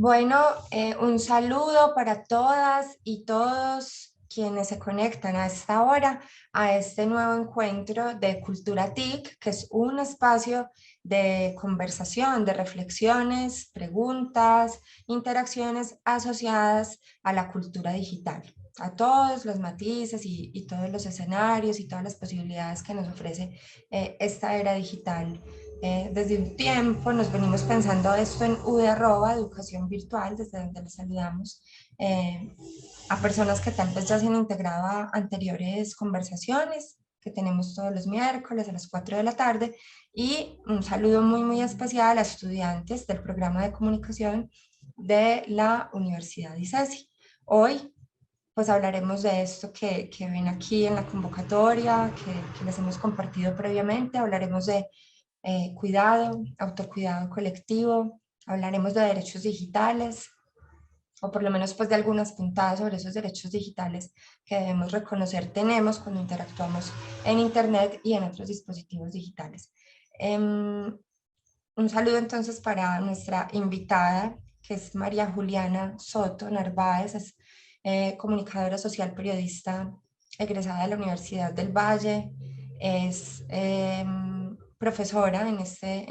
Bueno, un saludo para todas y todos quienes se conectan a esta hora, a este nuevo encuentro de Cultura TIC, que es un espacio de conversación, de reflexiones, preguntas, interacciones asociadas a la cultura digital, a todos los matices y todos los escenarios y todas las posibilidades que nos ofrece esta era digital. Desde un tiempo nos venimos pensando esto en UD Educación Virtual, desde donde les saludamos a personas que tal vez ya se han integrado a anteriores conversaciones que tenemos todos los miércoles a las 4 de la tarde, y un saludo muy especial a estudiantes del programa de comunicación de la Universidad ICESI. Hoy pues hablaremos de esto que ven aquí en la convocatoria, que les hemos compartido previamente. Hablaremos de cuidado, autocuidado colectivo, hablaremos de derechos digitales, o por lo menos pues de algunas puntadas sobre esos derechos digitales que debemos reconocer tenemos cuando interactuamos en Internet y en otros dispositivos digitales. Un saludo entonces para nuestra invitada, que es María Juliana Soto Narváez, es comunicadora social, periodista, egresada de la Universidad del Valle, es profesora en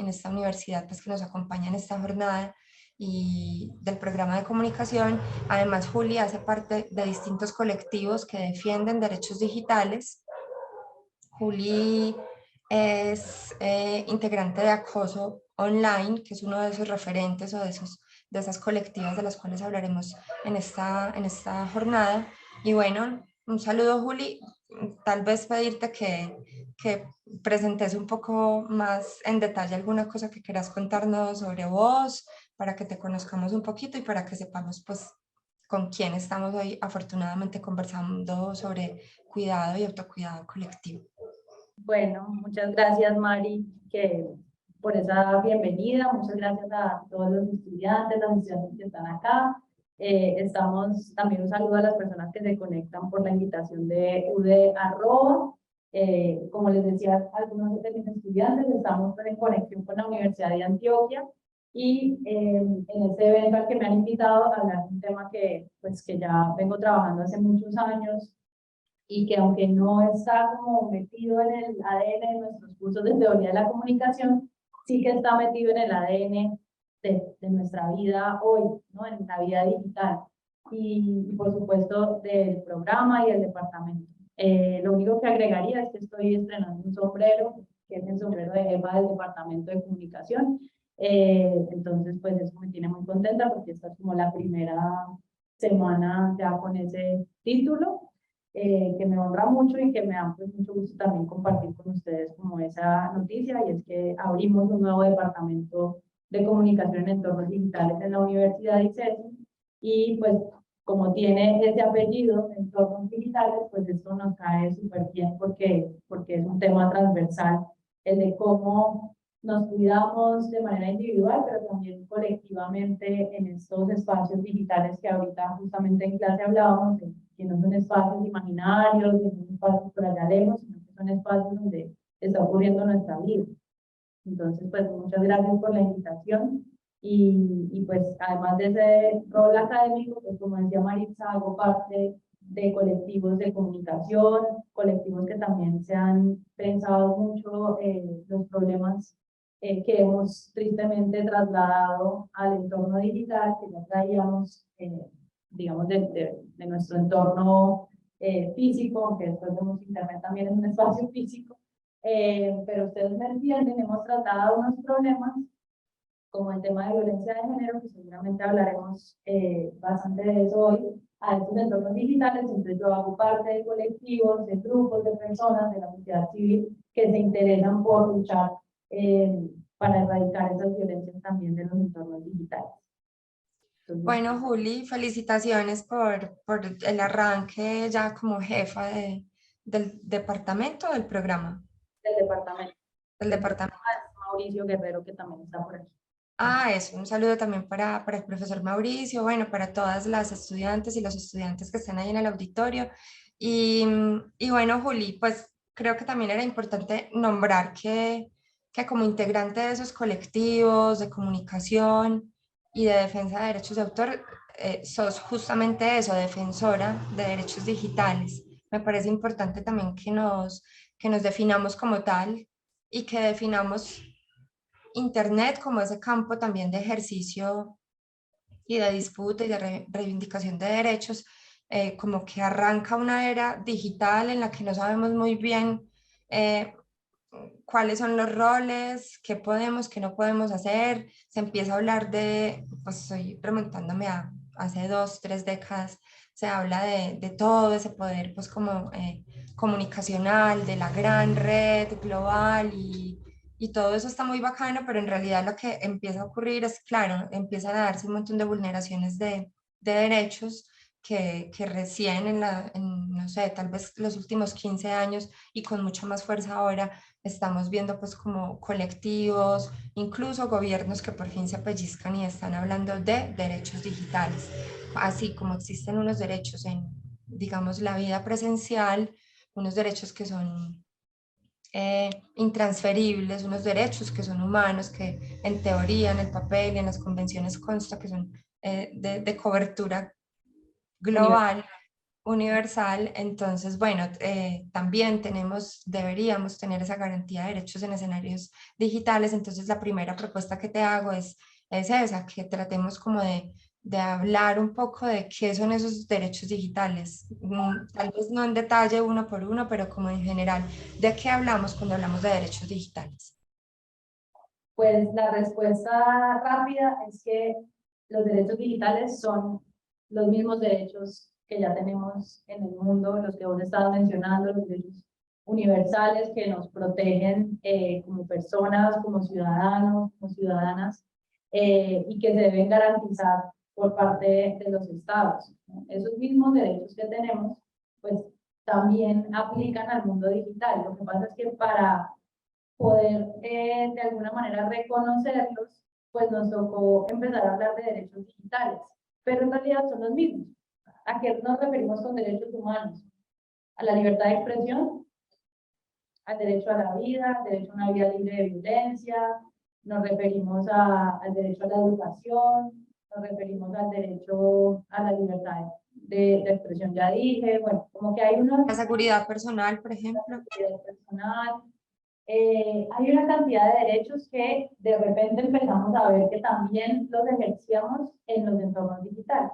esta universidad pues, que nos acompaña en esta jornada y del programa de comunicación. Además, Juli hace parte de distintos colectivos que defienden derechos digitales. Juli es integrante de Acoso Online, que es uno de esos referentes o de esas colectivas de las cuales hablaremos en esta jornada. Y bueno, un saludo, Juli. Tal vez pedirte que presentes un poco más en detalle alguna cosa que quieras contarnos sobre vos, para que te conozcamos un poquito y para que sepamos pues con quién estamos hoy afortunadamente conversando sobre cuidado y autocuidado colectivo. Bueno, muchas gracias Mari por esa bienvenida, muchas gracias a todos los estudiantes, las estudiantes que están acá. Estamos también un saludo a las personas que se conectan por la invitación de UD Arroba. Como les decía a algunos de mis estudiantes, estamos en conexión con la Universidad de Antioquia y en este evento al que me han invitado a hablar de un tema que ya vengo trabajando hace muchos años, y que aunque no está como metido en el ADN de nuestros cursos de teoría de la comunicación, sí que está metido en el ADN de nuestra vida hoy, ¿no? En la vida digital. Y por supuesto del programa y del departamento. Lo único que agregaría es que estoy estrenando un sombrero, que es el sombrero de jefa del departamento de comunicación. Entonces, pues eso me tiene muy contenta porque esta es como la primera semana ya con ese título. Que me honra mucho y que me da pues, mucho gusto también compartir con ustedes como esa noticia, y es que abrimos un nuevo departamento de comunicación en entornos digitales en la Universidad de ICESI, y pues como tiene ese apellido, entornos digitales, pues esto nos cae súper bien porque es un tema transversal, el de cómo nos cuidamos de manera individual, pero también colectivamente en estos espacios digitales que ahorita justamente en clase hablábamos, que no son espacios imaginarios, que no son espacios por allá lejos, sino que son espacios donde está ocurriendo nuestra vida. Entonces, pues muchas gracias por la invitación. Y pues además de ese rol académico, pues como decía Maritza, hago parte de colectivos de comunicación, colectivos que también se han pensado mucho los problemas que hemos tristemente trasladado al entorno digital, que ya traíamos, digamos, de nuestro entorno físico, aunque después vemos Internet también es un espacio físico, pero ustedes me entienden, hemos tratado unos problemas como el tema de violencia de género, que seguramente hablaremos bastante de eso hoy, a estos entornos digitales. Entonces yo hago parte de colectivos, de grupos de personas de la sociedad civil que se interesan por luchar para erradicar esas violencias también de los entornos digitales. Entonces, Bueno, Juli, felicitaciones por el arranque ya como jefa del departamento del programa. del departamento. Del El departamento. programa es Mauricio Guerrero, que también está por aquí. Ah, eso, un saludo también para el profesor Mauricio, bueno, para todas las estudiantes y los estudiantes que están ahí en el auditorio. Y bueno, Juli, pues creo que también era importante nombrar que como integrante de esos colectivos de comunicación y de defensa de derechos de autor, sos justamente eso, defensora de derechos digitales. Me parece importante también que nos definamos como tal y que definamos Internet como ese campo también de ejercicio y de disputa y de reivindicación de derechos, como que arranca una era digital en la que no sabemos muy bien eh, cuáles son los roles, qué podemos, qué no podemos hacer. Se empieza a hablar de, pues estoy remontándome a hace 2, 3 décadas, se habla de todo ese poder, pues como comunicacional, de la gran red global y todo eso está muy bacano, pero en realidad lo que empieza a ocurrir es, claro, empiezan a darse un montón de vulneraciones de derechos que recién no sé, tal vez los últimos 15 años y con mucha más fuerza ahora estamos viendo pues como colectivos, incluso gobiernos que por fin se pellizcan y están hablando de derechos digitales, así como existen unos derechos en, digamos, la vida presencial, unos derechos que son intransferibles, unos derechos que son humanos, que en teoría, en el papel y en las convenciones consta que son de cobertura global, universal. Entonces, bueno, también deberíamos tener esa garantía de derechos en escenarios digitales. Entonces, la primera propuesta que te hago es esa, que tratemos como de hablar un poco de qué son esos derechos digitales. Tal vez no en detalle uno por uno, pero como en general, ¿de qué hablamos cuando hablamos de derechos digitales? Pues la respuesta rápida es que los derechos digitales son los mismos derechos que ya tenemos en el mundo, los que vos estabas mencionando, los derechos universales que nos protegen como personas, como ciudadanos, como ciudadanas, y que se deben garantizar por parte de los estados, ¿no? Esos mismos derechos que tenemos, pues también aplican al mundo digital. Lo que pasa es que para poder de alguna manera reconocerlos, pues nos tocó empezar a hablar de derechos digitales, pero en realidad son los mismos. ¿A qué nos referimos con derechos humanos? A la libertad de expresión, al derecho a la vida, al derecho a una vida libre de violencia, nos referimos al derecho a la educación, nos referimos al derecho a la libertad de expresión, ya dije, bueno, como que hay una La seguridad personal, por ejemplo. seguridad personal, hay una cantidad de derechos que de repente empezamos a ver que también los ejercíamos en los entornos digitales,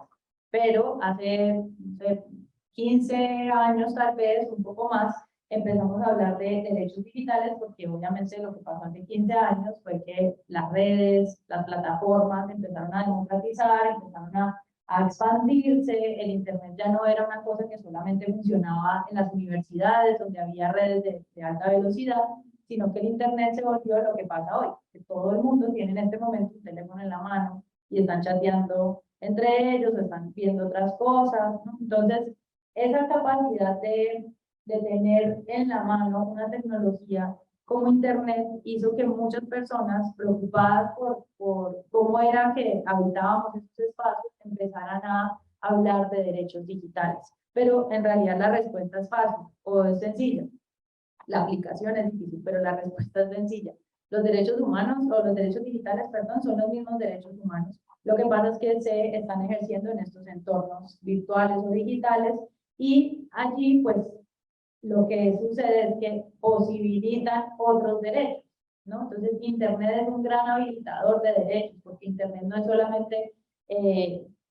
pero hace no sé, 15 años tal vez, un poco más, empezamos a hablar de derechos digitales porque obviamente lo que pasó hace 15 años fue que las redes, las plataformas empezaron a democratizar, empezaron a expandirse, el Internet ya no era una cosa que solamente funcionaba en las universidades donde había redes de alta velocidad, sino que el Internet se volvió lo que pasa hoy, que todo el mundo tiene en este momento un teléfono en la mano y están chateando entre ellos, están viendo otras cosas, ¿no? Entonces, esa capacidad de tener en la mano una tecnología como Internet hizo que muchas personas preocupadas por cómo era que habitábamos estos espacios empezaran a hablar de derechos digitales. Pero en realidad la respuesta es fácil o es sencilla. La aplicación es difícil, pero la respuesta es sencilla. Los derechos humanos o los derechos digitales, perdón, son los mismos derechos humanos. Lo que pasa es que se están ejerciendo en estos entornos virtuales o digitales y allí pues lo que sucede es que posibilitan otros derechos, ¿no? Entonces Internet es un gran habilitador de derechos, porque Internet no es solamente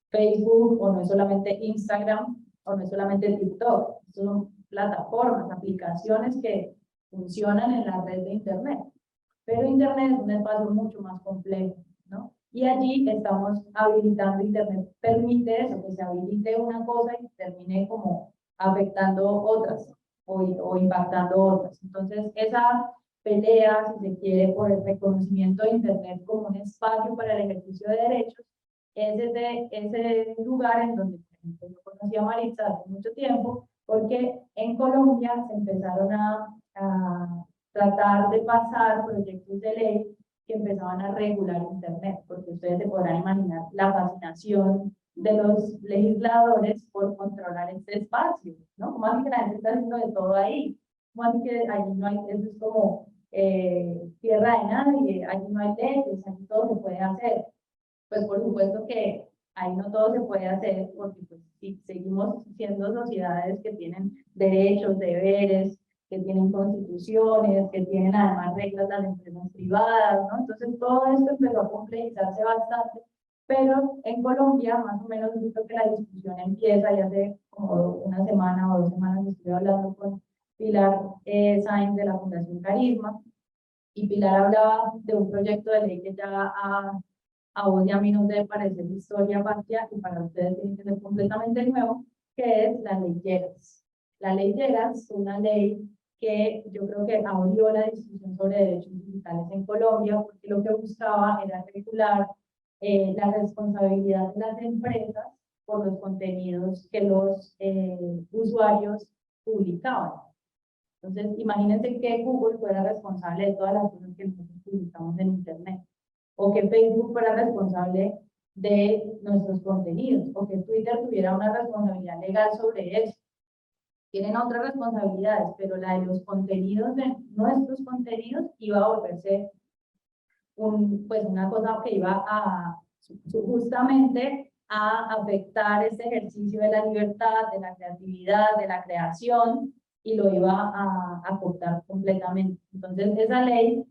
Facebook o no es solamente Instagram o no es solamente TikTok, son plataformas, aplicaciones que funcionan en la red de Internet. Pero Internet es un espacio mucho más complejo, ¿no? Y allí estamos habilitando Internet, permite eso, que se habilite una cosa y termine como afectando otras o impactando otras. Entonces, esa pelea, si se quiere, por el reconocimiento de Internet como un espacio para el ejercicio de derechos, es ese lugar en donde, por ejemplo, yo conocí a Maritza hace mucho tiempo, porque en Colombia se empezaron a tratar de pasar proyectos de ley que empezaban a regular Internet, porque ustedes se podrán imaginar la fascinación de los legisladores por controlar este espacio, ¿no? ¿Cómo así que la gente está haciendo de todo ahí? ¿Cómo así que allí no hay, eso es como tierra de nadie, allí no hay leyes, allí todo se puede hacer? pues por supuesto que ahí no todo se puede hacer, porque pues, si seguimos siendo sociedades que tienen derechos, deberes, que tienen constituciones, que tienen además reglas de las empresas privadas, ¿no? Entonces todo esto empezó a complejizarse bastante, pero en Colombia más o menos visto que la discusión empieza, ya hace como una semana o 2 semanas estuve hablando con Pilar Sáenz de la Fundación Carisma, y Pilar hablaba de un proyecto de ley que ya a vos y a mí nos debe parecer historia patria, y para ustedes tiene que ser completamente nuevo, que es la ley Lleras. La ley Lleras es una ley que yo creo que abrió la discusión sobre derechos digitales en Colombia, porque lo que buscaba era regular la responsabilidad de las empresas por los contenidos que los usuarios publicaban. Entonces, imagínense que Google fuera responsable de todas las cosas que nosotros publicamos en Internet, o que Facebook fuera responsable de nuestros contenidos, o que Twitter tuviera una responsabilidad legal sobre eso. Tienen otras responsabilidades, pero la de los contenidos, de nuestros contenidos, iba a volverse pues una cosa que iba a justamente a afectar este ejercicio de la libertad, de la creatividad, de la creación, y lo iba a cortar completamente. Entonces esa ley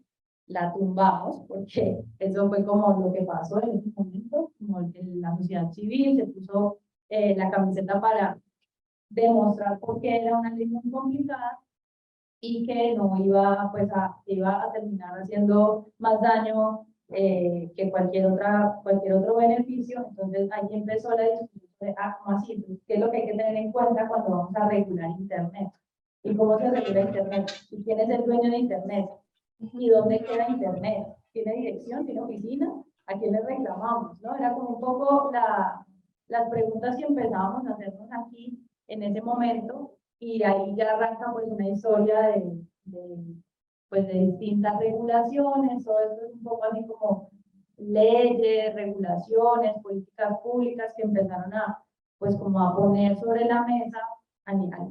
la tumbamos, porque eso fue como lo que pasó en ese momento, como la sociedad civil se puso la camiseta para demostrar por qué era una ley muy complicada, y que no iba, pues iba a terminar haciendo más daño que cualquier otro beneficio. Entonces ahí empezó la discusión de, ¿cómo así? Entonces, ¿qué es lo que hay que tener en cuenta cuando vamos a regular Internet? ¿Y cómo se regula Internet? ¿Y quién es el dueño de Internet? ¿Y dónde queda Internet? ¿Tiene dirección? ¿Tiene oficina? ¿A quién le reclamamos? ¿No? Era como un poco las preguntas que empezábamos a hacernos aquí en ese momento, y ahí ya arranca pues una historia pues de distintas regulaciones. Todo esto es un poco así como leyes, regulaciones, políticas públicas que empezaron a pues como a poner sobre la mesa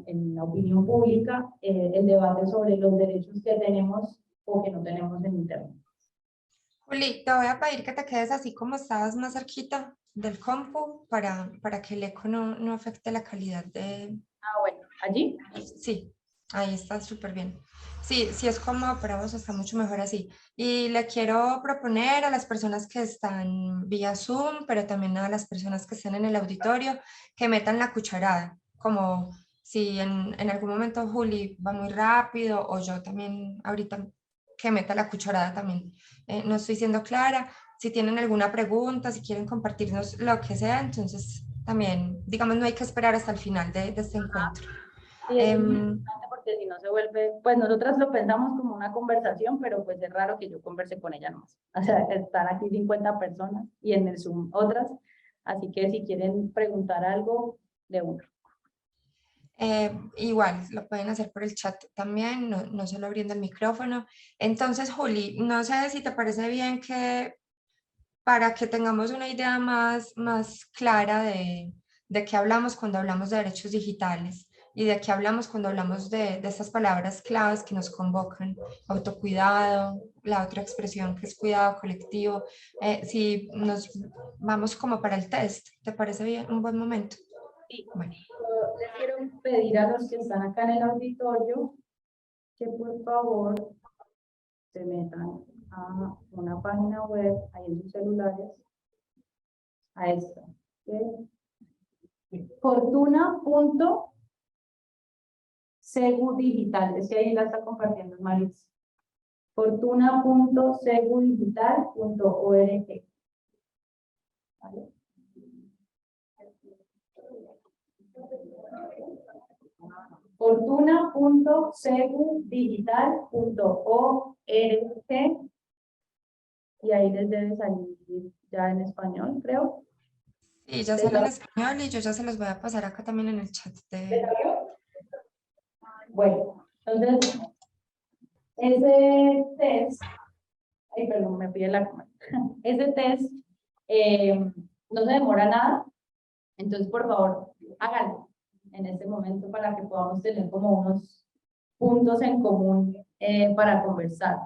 en la opinión pública el debate sobre los derechos que tenemos o que no tenemos en Internet. Juli, te voy a pedir que te quedes así como estabas, más cerquita del compu para que el eco no afecte la calidad de... Bueno, allí. Sí, ahí está súper bien. Sí, sí es cómodo para vos, está mucho mejor así. Y le quiero proponer a las personas que están vía Zoom, pero también a las personas que están en el auditorio, que metan la cucharada, como si en algún momento Juli va muy rápido o yo también ahorita que meta la cucharada también. No estoy siendo clara. Si tienen alguna pregunta, si quieren compartirnos lo que sea, entonces también, digamos, no hay que esperar hasta el final de este encuentro. Sí, es importante, porque si no se vuelve, pues nosotras lo pensamos como una conversación, pero pues es raro que yo converse con ella nomás. O sea, están aquí 50 personas y en el Zoom otras, así que si quieren preguntar algo, de uno. Igual, lo pueden hacer por el chat también, no solo abriendo el micrófono. Entonces, Juli, no sé si te parece bien que para que tengamos una idea más clara de qué hablamos cuando hablamos de derechos digitales y de qué hablamos cuando hablamos de estas palabras claves que nos convocan: autocuidado, la otra expresión que es cuidado colectivo. Si nos vamos como para el test, ¿te parece bien? Un buen momento. Sí. Bueno. Les quiero pedir a los que están acá en el auditorio que por favor se metan a una página web ahí en sus celulares, a esta, fortuna.segudigital, es que ahí la está compartiendo Maris. fortuna.segudigital.org. ¿Vale? fortuna.segudigital.org, y ahí les debe salir ya en español, creo. Sí, ya sale en español y yo ya se los voy a pasar acá también en el chat de... Bueno, entonces, ese test, ay, perdón, me pide la cámara. Ese test no se demora nada, entonces por favor, háganlo en este momento para que podamos tener como unos puntos en común para conversar.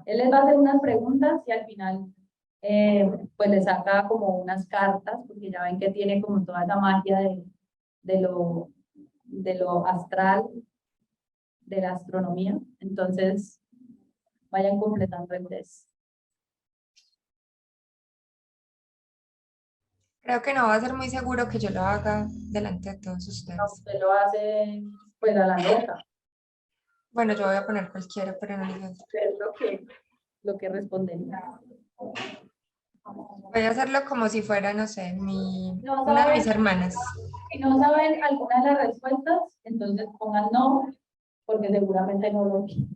Él les va a hacer unas preguntas y al final pues le saca como unas cartas, porque ya ven que tiene como toda esa magia de lo astral, de la astronomía. Entonces, vayan completando el test. Creo que no va a ser muy seguro que yo lo haga delante de todos No, ustedes. usted lo hace pues a la loca, Bueno, yo voy a poner cualquiera, pero no les es lo que respondería. voy a hacerlo como si fuera, no sé, No una de saben, mis hermanas. si no saben alguna de las respuestas, entonces pongan no, porque seguramente no lo vi.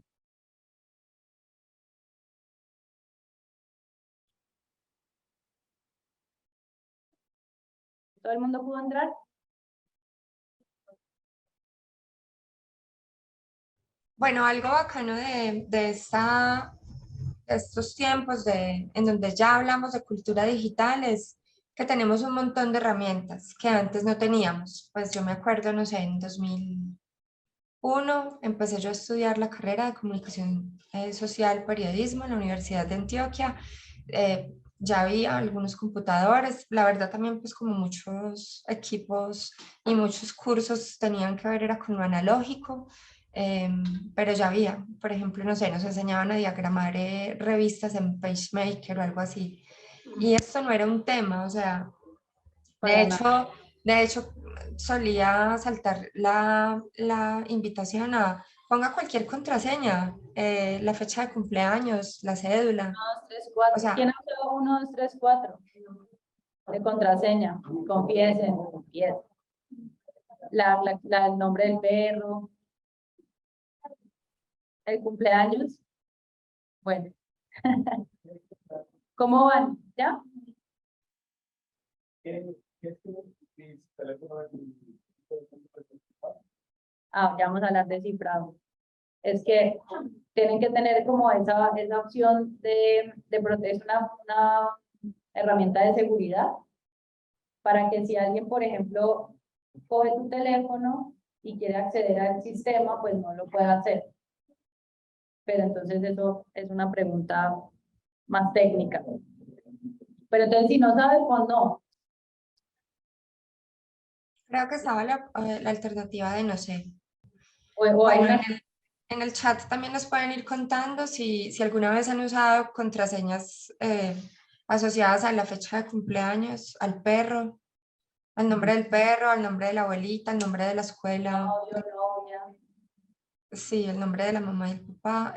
¿Todo el mundo pudo entrar? Bueno, algo bacano de estos tiempos en donde ya hablamos de cultura digital es que tenemos un montón de herramientas que antes no teníamos. Pues yo me acuerdo, no sé, en 2001 empecé yo a estudiar la carrera de comunicación social, periodismo en la Universidad de Antioquia. Ya había algunos computadores, la verdad también pues como muchos equipos y muchos cursos tenían que ver era con lo analógico, pero ya había, por ejemplo, no sé, nos enseñaban a diagramar revistas en PageMaker o algo así. Y esto no era un tema, o sea, de Para nada. hecho, de hecho solía saltar la invitación a ponga cualquier contraseña, la fecha de cumpleaños, la cédula, 1, 2, 3, o 4. ¿Quién sea, ha usado 1, 2, 3, 4? De contraseña. Confiesen, confiesen. El nombre del perro, el cumpleaños. Bueno, ¿cómo van? ¿Ya? Ah, ya vamos a hablar de cifrado. Es que tienen que tener como esa opción de proteger una herramienta de seguridad para que si alguien, por ejemplo, coge tu teléfono y quiere acceder al sistema, pues no lo puede hacer. Pero entonces eso es una pregunta más técnica. Pero entonces si no sabes, pues no. creo que estaba la alternativa de no sé. O hay Bueno, una... en el chat también nos pueden ir contando si alguna vez han usado contraseñas asociadas a la fecha de cumpleaños, al perro, al nombre del perro, al nombre de la abuelita, al nombre de la escuela, Novio, novia. sí, el nombre de la mamá y el papá.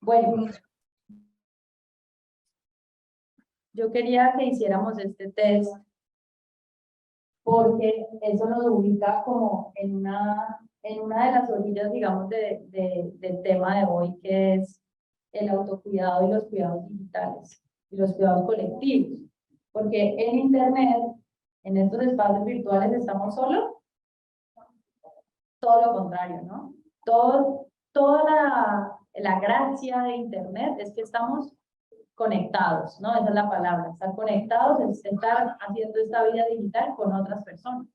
Bueno, yo quería que hiciéramos este test porque eso nos ubica como en una de las orillas, digamos, del tema de hoy, que es el autocuidado y los cuidados digitales y los cuidados colectivos. Porque en Internet, en estos espacios virtuales, estamos solos, todo lo contrario, ¿no? Toda la gracia de Internet es que estamos conectados, ¿no? Esa es la palabra, estar conectados es estar haciendo esta vida digital con otras personas.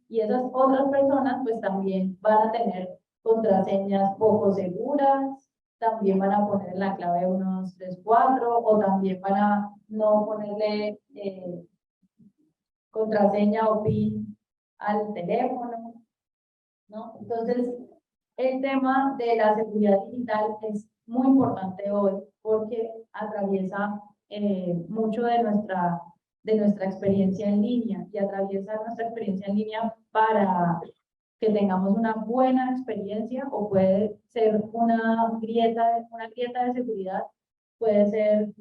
Y esas otras personas pues también van a tener contraseñas poco seguras, también van a poner en la clave 1, 2, 3, 4, o también van a no ponerle contraseña o PIN al teléfono, ¿no? Entonces, el tema de la seguridad digital es muy importante hoy porque atraviesa mucho de nuestra experiencia en línea y atraviesa nuestra experiencia en línea para que tengamos una buena experiencia o puede ser una grieta de seguridad, puede ser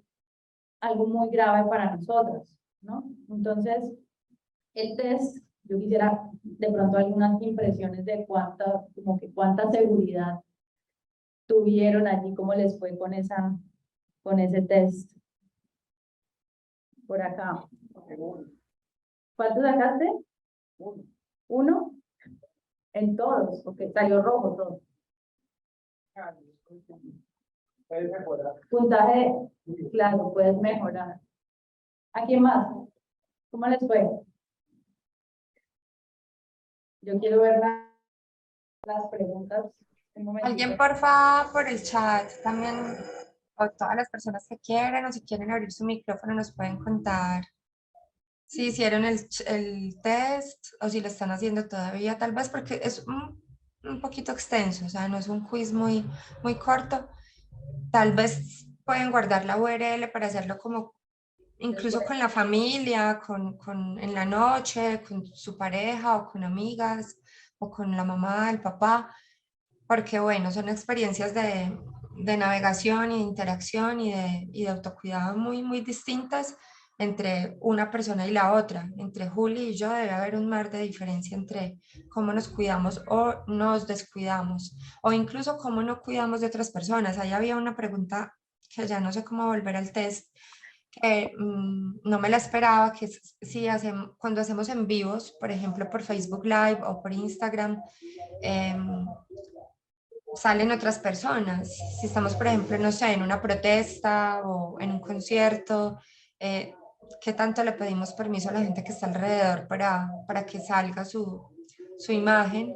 algo muy grave para nosotros, ¿no? Entonces, el test, yo quisiera de pronto algunas impresiones de como que cuánta seguridad tuvieron allí, cómo les fue con ese test. Por acá. ¿Cuánto sacaste? ¿Uno? En todos, porque salió rojo todo. Puntaje, claro, puedes mejorar. ¿A quién más? ¿Cómo les fue? Yo quiero ver las preguntas. Un momentito. Alguien porfa por el chat también o todas las personas que quieran, o si quieren abrir su micrófono nos pueden contar si hicieron el test o si lo están haciendo todavía, tal vez porque es un poquito extenso, o sea, no es un quiz muy corto. Tal vez pueden guardar la URL para hacerlo como incluso con la familia, en la noche, con su pareja o con amigas o con la mamá, el papá, porque bueno, son experiencias de navegación y de interacción y de autocuidado muy distintas entre una persona y la otra. Entre Juli y yo debe haber un mar de diferencia entre cómo nos cuidamos o nos descuidamos, o incluso cómo no cuidamos de otras personas. Ahí había una pregunta que ya no sé cómo volver al test, que no me la esperaba, que es si cuando hacemos en vivos, por ejemplo por Facebook Live o por Instagram, salen otras personas. Si estamos, por ejemplo, no sé, en una protesta o en un concierto, ¿qué tanto le pedimos permiso a la gente que está alrededor para que salga su imagen,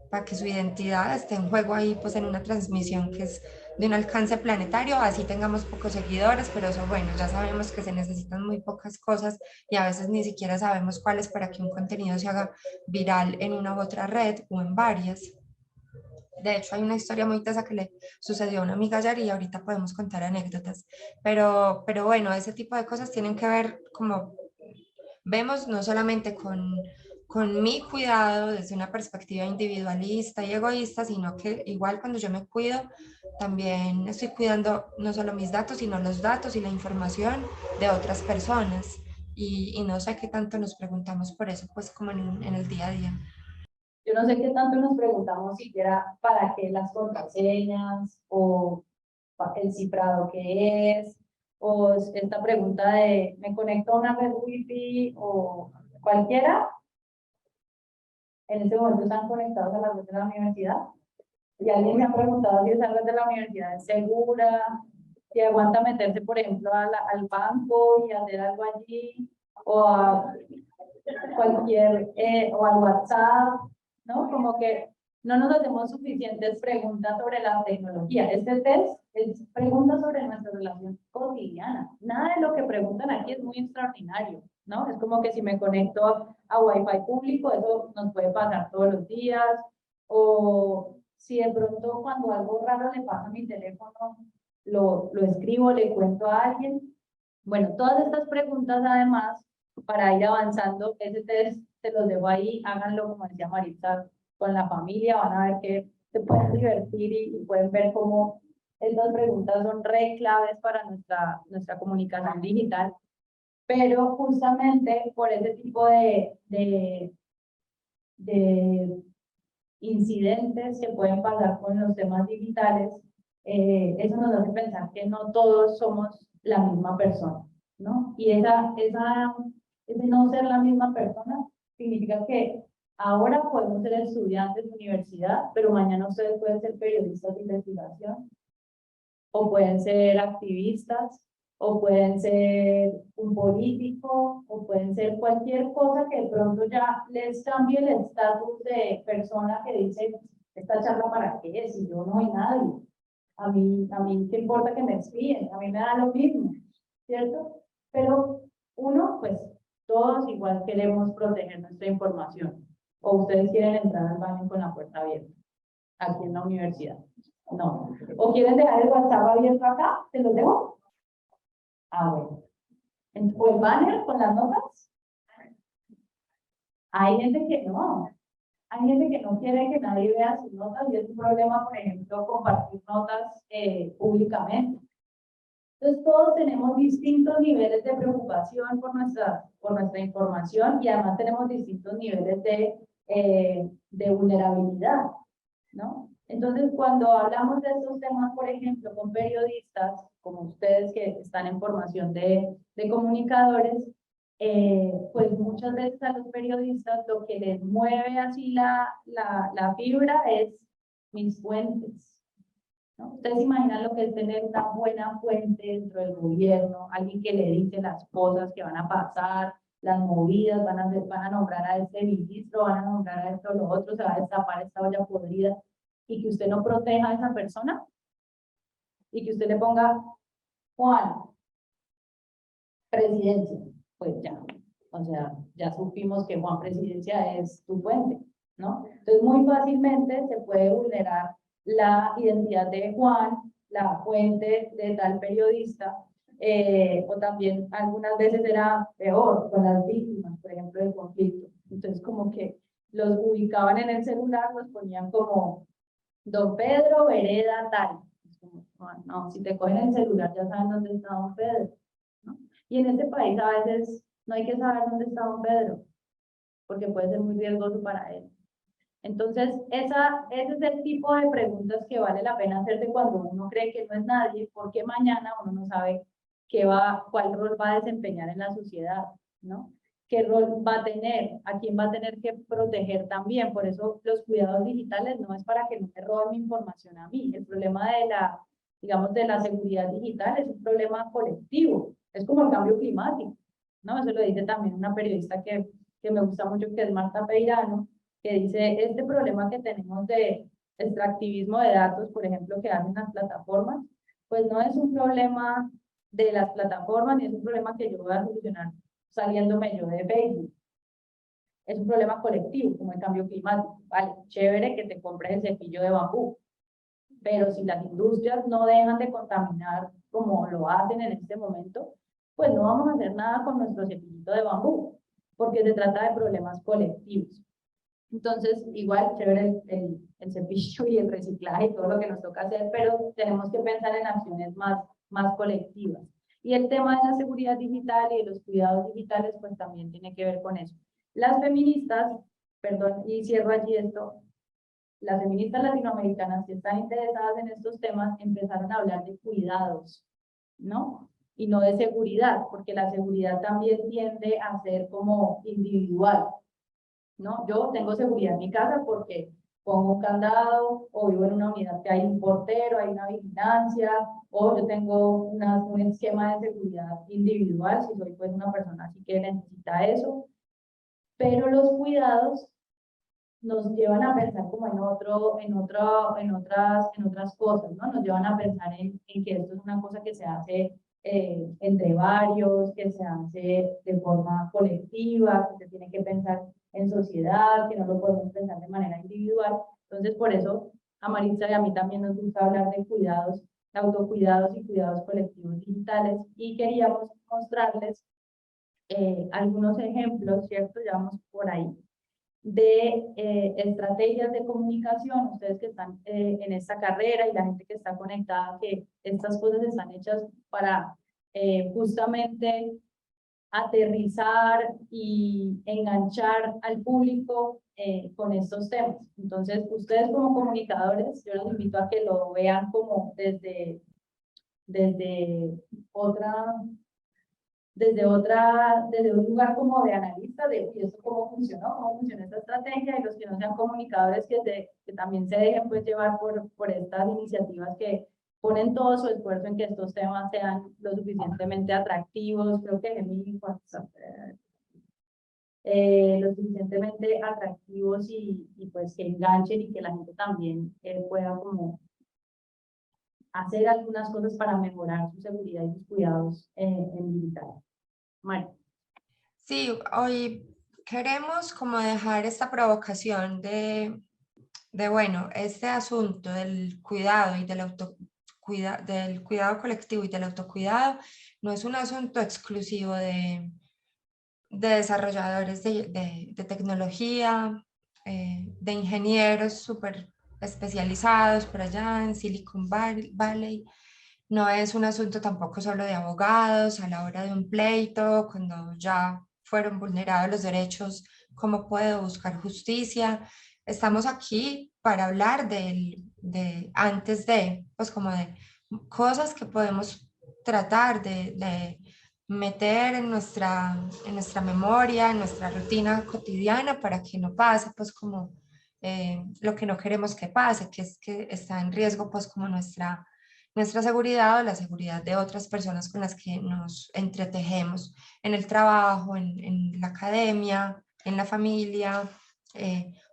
para que su identidad esté en juego ahí, pues en una transmisión que es de un alcance planetario, así tengamos pocos seguidores, pero eso, bueno, ya sabemos que se necesitan muy pocas cosas y a veces ni siquiera sabemos cuáles para que un contenido se haga viral en una u otra red o en varias. De hecho, hay una historia muy tesa que le sucedió a una amiga ayer y ahorita podemos contar anécdotas. Pero bueno, ese tipo de cosas tienen que ver, como vemos, no solamente con mi cuidado desde una perspectiva individualista y egoísta, sino que igual cuando yo me cuido, también estoy cuidando no solo mis datos, sino los datos y la información de otras personas. Y no sé qué tanto nos preguntamos por eso, pues como en el día a día. Yo no sé qué tanto nos preguntamos siquiera para qué las contraseñas o el cifrado que es, o esta pregunta de ¿me conecto a una red wifi o cualquiera? En este momento están conectados a la red de la universidad. Y alguien me ha preguntado si esa red de la universidad es segura, si aguanta meterse, por ejemplo, al banco y hacer algo allí, o a cualquier, o al WhatsApp, ¿no? Como que no nos hacemos suficientes preguntas sobre la tecnología. Este test es preguntas sobre nuestra relación cotidiana. Nada de lo que preguntan aquí es muy extraordinario, ¿no? Es como que si me conecto a Wi-Fi público, eso nos puede pasar todos los días, o si de pronto cuando algo raro le pasa a mi teléfono, lo escribo, le cuento a alguien. Bueno, todas estas preguntas además, para ir avanzando, ese test se los dejo ahí, háganlo como decía Maritza, con la familia, van a ver que se pueden divertir y pueden ver cómo estas preguntas son re claves para nuestra comunicación digital, pero justamente por ese tipo de incidentes que pueden pasar con los temas digitales, eso nos hace pensar que no todos somos la misma persona, ¿no? Y ese no ser la misma persona significa que ahora podemos ser estudiantes de universidad, pero mañana ustedes pueden ser periodistas de investigación, o pueden ser activistas, o pueden ser un político, o pueden ser cualquier cosa que de pronto ya les cambie el estatus de persona que dice, esta charla para qué, si yo no soy nadie, a mí qué importa que me espíen, a mí me da lo mismo, ¿cierto? Pero uno, pues todos igual queremos proteger nuestra información, o ustedes quieren entrar al baño con la puerta abierta, aquí en la universidad. No. ¿O quieren dejar el WhatsApp abierto acá? ¿Se los dejo? Ah, bueno. ¿O el banner con las notas? Hay gente que no. Hay gente que no quiere que nadie vea sus notas y es un problema, por ejemplo, compartir notas públicamente. Entonces, todos tenemos distintos niveles de preocupación por nuestra información y además tenemos distintos niveles de vulnerabilidad, ¿no? Entonces, cuando hablamos de estos temas, por ejemplo, con periodistas, como ustedes que están en formación de comunicadores, pues muchas veces a los periodistas lo que les mueve así la fibra es mis fuentes, ¿no? Ustedes imaginan lo que es tener una buena fuente dentro del gobierno, alguien que le dice las cosas que van a pasar, las movidas, van a nombrar a este ministro, van a nombrar a esto o lo otro, se va a destapar esta olla podrida, y que usted no proteja a esa persona. y que usted le ponga Juan, presidencia, pues ya, o sea, ya supimos que Juan Presidencia es tu fuente, ¿no? Entonces muy fácilmente se puede vulnerar la identidad de Juan, la fuente de tal periodista, o también algunas veces era peor con las víctimas, por ejemplo, del conflicto. Entonces como que los ubicaban en el celular, los ponían como Don Pedro, vereda, tal. No, si te cogen el celular ya saben dónde está Don Pedro, ¿no? Y en este país a veces no hay que saber dónde está Don Pedro, porque puede ser muy riesgoso para él. Entonces, ese es el tipo de preguntas que vale la pena hacerse cuando uno cree que no es nadie, porque mañana uno no sabe cuál rol va a desempeñar en la sociedad, ¿no? ¿Qué rol va a tener? ¿A quién va a tener que proteger también? Por eso los cuidados digitales no es para que no me roben mi información a mí. El problema digamos, de la seguridad digital es un problema colectivo. Es como el cambio climático, ¿no? Eso lo dice también una periodista que me gusta mucho, que es Marta Peirano, que dice, este problema que tenemos de extractivismo de datos, por ejemplo, que hacen las plataformas, pues no es un problema de las plataformas, ni es un problema que yo voy a solucionar saliéndome yo de Facebook. Es un problema colectivo, como el cambio climático. Vale, chévere que te compres el cepillo de bambú, pero si las industrias no dejan de contaminar como lo hacen en este momento, pues no vamos a hacer nada con nuestro cepillito de bambú, porque se trata de problemas colectivos. Entonces, igual, chévere el cepillo y el reciclaje y todo lo que nos toca hacer, pero tenemos que pensar en acciones más colectivas. Y el tema de la seguridad digital y de los cuidados digitales, pues también tiene que ver con eso. Las feministas, perdón, y cierro allí esto, las feministas latinoamericanas que están interesadas en estos temas empezaron a hablar de cuidados, ¿no? Y no de seguridad, porque la seguridad también tiende a ser como individual, ¿no? Yo tengo seguridad en mi casa porque pongo un candado, o vivo en una unidad que hay un portero, hay una vigilancia, o yo tengo un esquema de seguridad individual, si soy pues una persona así que necesita eso. Pero los cuidados nos llevan a pensar como en otras cosas, ¿no? Nos llevan a pensar en que esto es una cosa que se hace entre varios, que se hace de forma colectiva, que se tiene que pensar en sociedad, que no lo podemos pensar de manera individual. Entonces, por eso a Maritza y a mí también nos gusta hablar de cuidados, de autocuidados y cuidados colectivos digitales, y queríamos mostrarles algunos ejemplos, ¿cierto? Ya vamos por ahí, de estrategias de comunicación, ustedes que están en esta carrera y la gente que está conectada, que estas cosas están hechas para justamente aterrizar y enganchar al público con estos temas. Entonces, ustedes como comunicadores, yo los invito a que lo vean como desde otra desde un lugar como de analista de ¿y esto cómo funcionó? ¿Cómo funciona esta estrategia? Y los que no sean comunicadores que también se dejen pues llevar por estas iniciativas que ponen todo su esfuerzo en que estos temas sean lo suficientemente atractivos, creo que lo suficientemente atractivos y pues que enganchen y que la gente también pueda como hacer algunas cosas para mejorar su seguridad y sus cuidados en digital. Bueno. Sí, hoy queremos como dejar esta provocación bueno, este asunto del cuidado y del cuidado colectivo y del autocuidado no es un asunto exclusivo de desarrolladores de tecnología, de ingenieros súper especializados por allá en Silicon Valley. No es un asunto tampoco solo de abogados a la hora de un pleito, cuando ya fueron vulnerados los derechos, cómo puedo buscar justicia. Estamos aquí para hablar pues como de cosas que podemos tratar de meter en nuestra memoria, en nuestra rutina cotidiana para que no pase pues como lo que no queremos que pase, que es que está en riesgo pues como nuestra seguridad o la seguridad de otras personas con las que nos entretejemos en el trabajo, en la academia, en la familia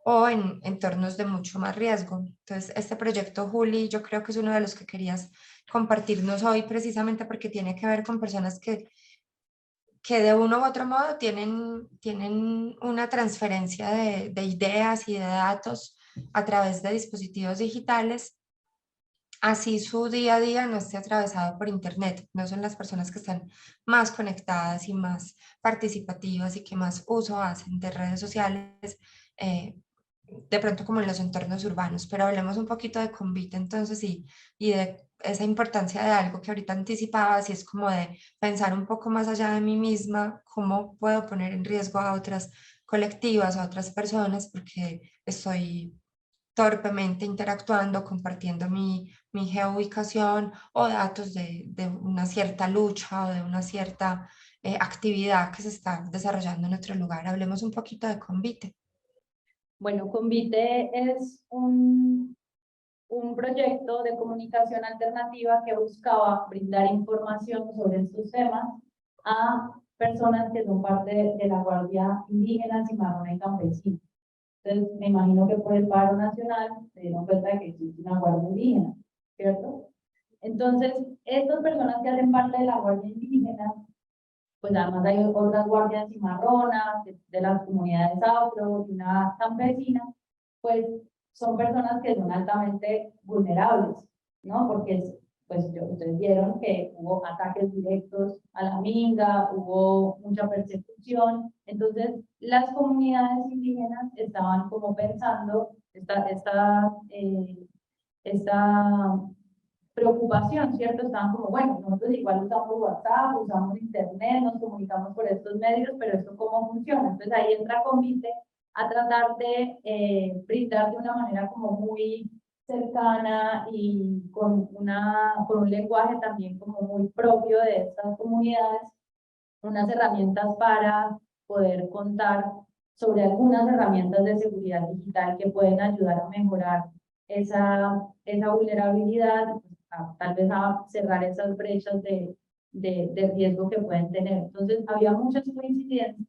o en entornos de mucho más riesgo. Entonces, este proyecto, Juli, yo creo que es uno de los que querías compartirnos hoy precisamente porque tiene que ver con personas que de uno u otro modo tienen una transferencia de ideas y de datos a través de dispositivos digitales, así su día a día no esté atravesado por Internet. No son las personas que están más conectadas y más participativas y que más uso hacen de redes sociales, eh, de pronto como en los entornos urbanos. Pero hablemos un poquito de Convite entonces y de esa importancia de algo que ahorita anticipabas, y es como de pensar un poco más allá de mí misma, cómo puedo poner en riesgo a otras colectivas, a otras personas, porque estoy torpemente interactuando, compartiendo mi geoubicación o datos de una cierta lucha o de una cierta actividad que se está desarrollando en otro lugar. Hablemos un poquito de Convite. Bueno, Convite es un proyecto de comunicación alternativa que buscaba brindar información sobre estos temas a personas que son parte de la Guardia Indígena, Cimarrona y Campesina. Entonces, me imagino que por el paro nacional se dieron cuenta de que existe una Guardia Indígena, ¿cierto? Entonces, estas personas que hacen parte de la Guardia Indígena, pues además hay otras guardias cimarronas, de las comunidades afro, y una campesina, pues son personas que son altamente vulnerables, ¿no? Porque pues ustedes vieron que hubo ataques directos a la minga, hubo mucha persecución, entonces las comunidades indígenas estaban como pensando esta preocupación, ¿cierto? Estaban como, bueno, nosotros igual usamos WhatsApp, usamos Internet, nos comunicamos por estos medios, pero ¿esto cómo funciona? Entonces ahí entra Convite a tratar de brindar de una manera como muy cercana y con un lenguaje también como muy propio de estas comunidades, unas herramientas para poder contar sobre algunas herramientas de seguridad digital que pueden ayudar a mejorar esa vulnerabilidad, tal vez a cerrar esas brechas de riesgo que pueden tener. Entonces, había muchas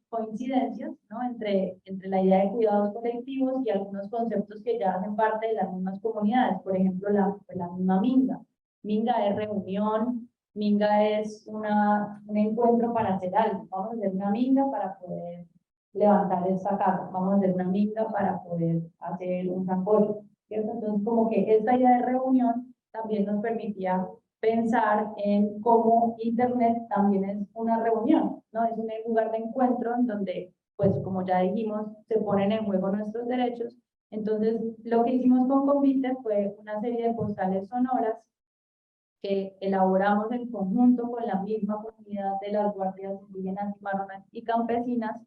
coincidencias, ¿no? entre la idea de cuidados colectivos y algunos conceptos que ya hacen parte de las mismas comunidades. Por ejemplo, la misma Minga. Minga es reunión, Minga es un encuentro para hacer algo. Vamos a hacer una minga para poder levantar esta casa. Vamos a hacer una minga para poder hacer un sancocho, ¿cierto? Entonces, como que esta idea de reunión también nos permitía pensar en cómo Internet también es una reunión, ¿no? Es un lugar de encuentro en donde, pues, como ya dijimos, se ponen en juego nuestros derechos. Entonces, lo que hicimos con Convite fue una serie de postales sonoras que elaboramos en conjunto con la misma comunidad de las guardias indígenas, cimarronas y campesinas,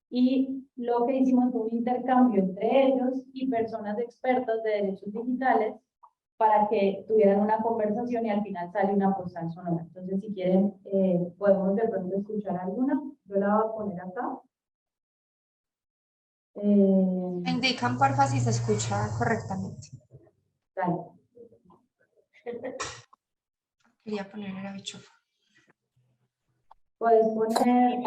y lo que hicimos fue un intercambio entre ellos y personas expertas de derechos digitales para que tuvieran una conversación y al final sale una postal sonora. Entonces, si quieren, podemos de pronto escuchar alguna. Yo la voy a poner acá. Indican, porfa, si se escucha correctamente. Dale. Quería poner la bichofa. Puedes poner...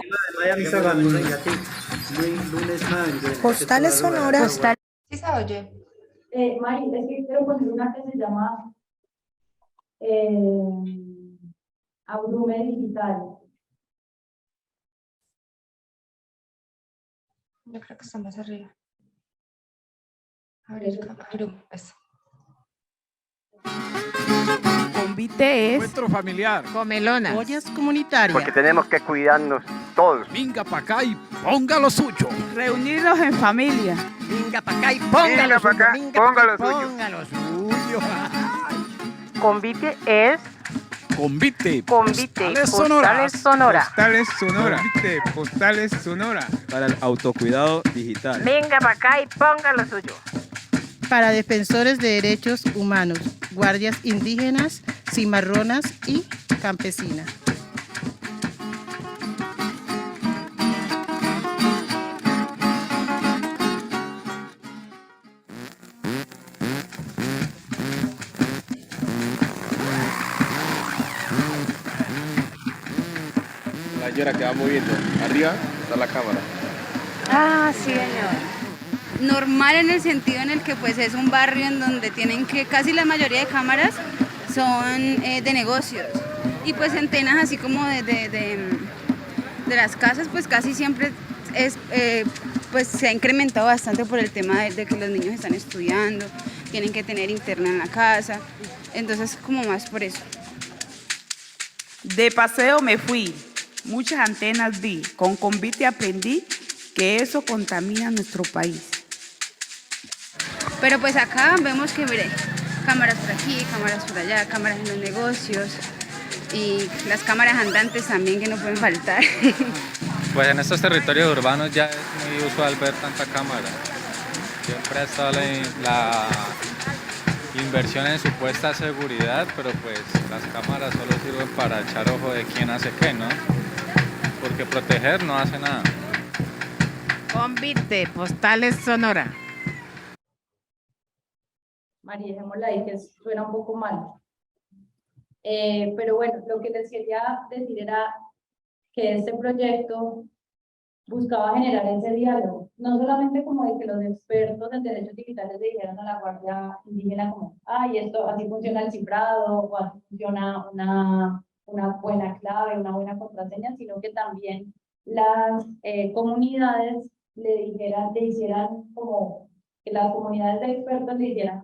Postales sonoras. ¿Sí se oye? Mari, es que quiero poner una que se llama Abrume Digital. Yo creo que está más arriba. Abrir eso. Convite es Encuentro familiar. comelonas, ollas comunitarias, Porque tenemos que cuidarnos todos. Venga para acá y ponga lo suyo. reunirnos en familia. Venga para acá y póngalo suyo. Póngalo suyo. Póngalo suyo. Convite es Convite. Postales sonoras. Sonora. Postales Sonora. Convite, Postales Sonora. Para el autocuidado digital. Venga para acá y ponga lo suyo. Para defensores de derechos humanos, guardias indígenas, cimarronas y campesinas. La señora que va moviendo. Arriba está la cámara. Ah, sí, señor. normal en el sentido en el que pues es un barrio en donde tienen que, casi la mayoría de cámaras son de negocios, y pues en Tenas, así como de las casas, pues casi siempre es, pues se ha incrementado bastante por el tema de que los niños están estudiando, tienen que tener internet en la casa, entonces como más por eso. De paseo me fui, muchas antenas vi, con convite aprendí que eso contamina nuestro país. Pero pues acá vemos que, mire, cámaras por aquí, cámaras por allá, cámaras en los negocios y las cámaras andantes también que no pueden faltar. Pues en estos territorios urbanos ya es muy usual ver tanta cámara. Siempre ha estado la inversión en supuesta seguridad, pero pues las cámaras solo sirven para echar ojo de quién hace qué, ¿no? Porque proteger no hace nada. Convite Postales Sonora. María, dejémosla ahí, que suena un poco mal. Pero bueno, lo que les quería decir era que este proyecto buscaba generar ese diálogo, no solamente como de que los expertos en derechos digitales le dijeran a la Guardia Indígena como, ay, esto así funciona el cifrado, o así funciona una buena clave, una buena contraseña, sino que también las comunidades le hicieran como, que las comunidades de expertos le hicieran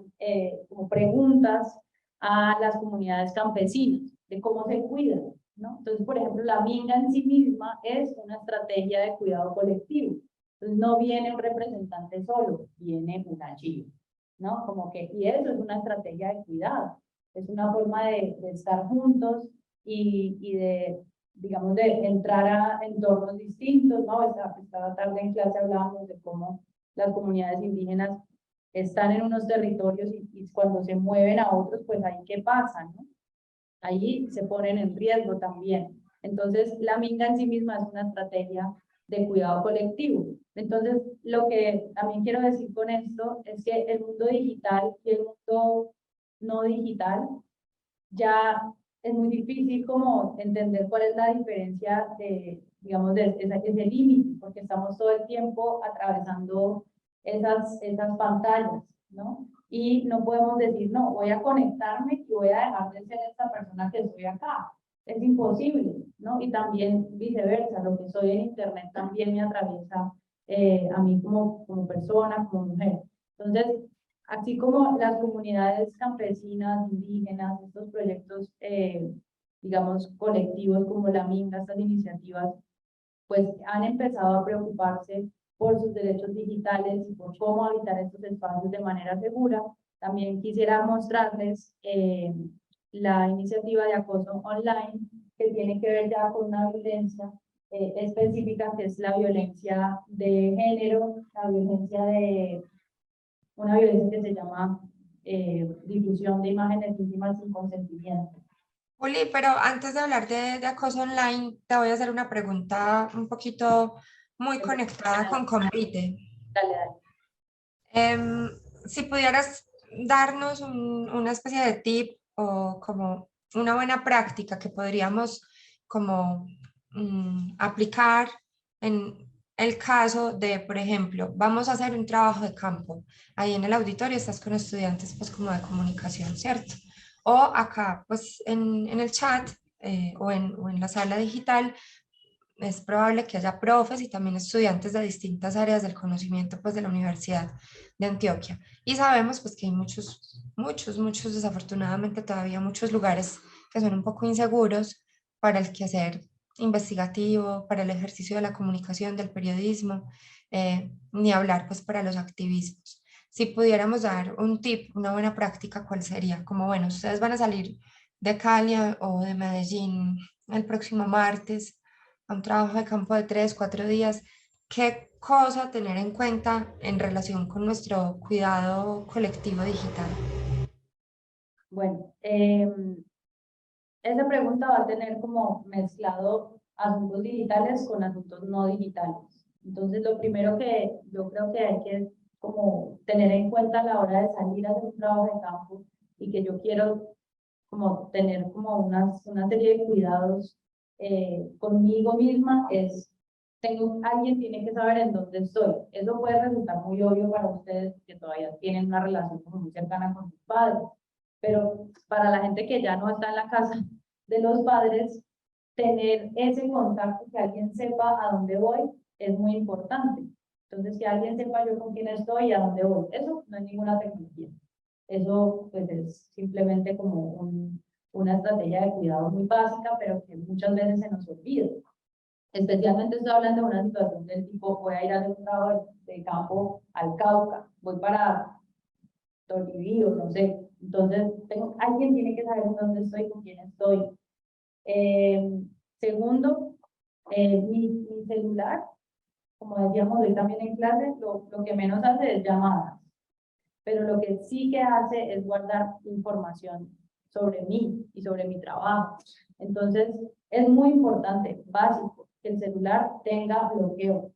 como preguntas a las comunidades campesinas de cómo se cuidan, ¿no? Entonces, por ejemplo, la minga en sí misma es una estrategia de cuidado colectivo. Entonces, no viene un representante solo, viene una chiva, ¿no? Como que, y eso es una estrategia de cuidado. Es una forma de estar juntos y de, digamos, de entrar a entornos distintos, ¿no? Esta tarde en clase hablábamos de cómo las comunidades indígenas están en unos territorios y cuando se mueven a otros, pues ahí qué pasa, ¿no? Ahí se ponen en riesgo también. Entonces, la minga en sí misma es una estrategia de cuidado colectivo. Entonces, lo que también quiero decir con esto es que el mundo digital y el mundo no digital ya es muy difícil como entender cuál es la diferencia de, digamos, de ese límite, porque estamos todo el tiempo atravesando esas pantallas, ¿no? Y no podemos decir, no, voy a conectarme y voy a dejar de ser esta persona que soy acá. Es imposible, ¿no? Y también viceversa, lo que soy en internet también me atraviesa a mí como persona, como mujer. Entonces, así como las comunidades campesinas, indígenas, estos proyectos, digamos, colectivos como la Minga, estas iniciativas, pues han empezado a preocuparse por sus derechos digitales y por cómo habitar estos espacios de manera segura. También quisiera mostrarles la iniciativa de acoso online, que tiene que ver ya con una violencia específica, que es la violencia de género, la violencia de una violencia que se llama difusión de imágenes íntimas sin consentimiento. Juli, pero antes de hablar de acoso online, te voy a hacer una pregunta un poquito muy conectada con Convite. Dale, dale. Si pudieras darnos una especie de tip o como una buena práctica que podríamos como aplicar en el caso de, por ejemplo, vamos a hacer un trabajo de campo. Ahí en el auditorio estás con estudiantes pues como de comunicación, ¿cierto? O acá pues en el chat o en la sala digital es probable que haya profes y también estudiantes de distintas áreas del conocimiento pues de la Universidad de Antioquia. Y sabemos pues que hay muchos, desafortunadamente todavía muchos lugares que son un poco inseguros para el quehacer investigativo, para el ejercicio de la comunicación, del periodismo, ni hablar pues para los activismos. Si pudiéramos dar un tip, una buena práctica, ¿cuál sería? Como bueno, ustedes van a salir de Cali o de Medellín el próximo martes a un trabajo de campo de 3, 4 días, ¿qué cosa tener en cuenta en relación con nuestro cuidado colectivo digital? Bueno, esa pregunta va a tener como mezclado asuntos digitales con asuntos no digitales. Entonces, lo primero que yo creo que hay que como tener en cuenta a la hora de salir a hacer un trabajo de campo y que yo quiero como tener como una serie de cuidados conmigo misma es alguien tiene que saber en dónde estoy. Eso puede resultar muy obvio para ustedes que todavía tienen una relación como muy cercana con sus padres, pero para la gente que ya no está en la casa de los padres, tener ese contacto, que alguien sepa a dónde voy, es muy importante. Entonces, que alguien sepa yo con quién estoy y a dónde voy. Eso no es ninguna tecnología. Eso pues es simplemente como una estrategia de cuidado muy básica, pero que muchas veces se nos olvida. Especialmente estoy hablando de una situación del tipo, voy a ir a hacer un trabajo de campo al Cauca, voy para Toribío, no sé. Entonces, alguien tiene que saber dónde estoy, con quién estoy. Segundo, mi celular, como decíamos hoy también en clase, lo que menos hace es llamadas, pero lo que sí que hace es guardar información sobre mí y sobre mi trabajo. Entonces, es muy importante, básico, que el celular tenga bloqueo.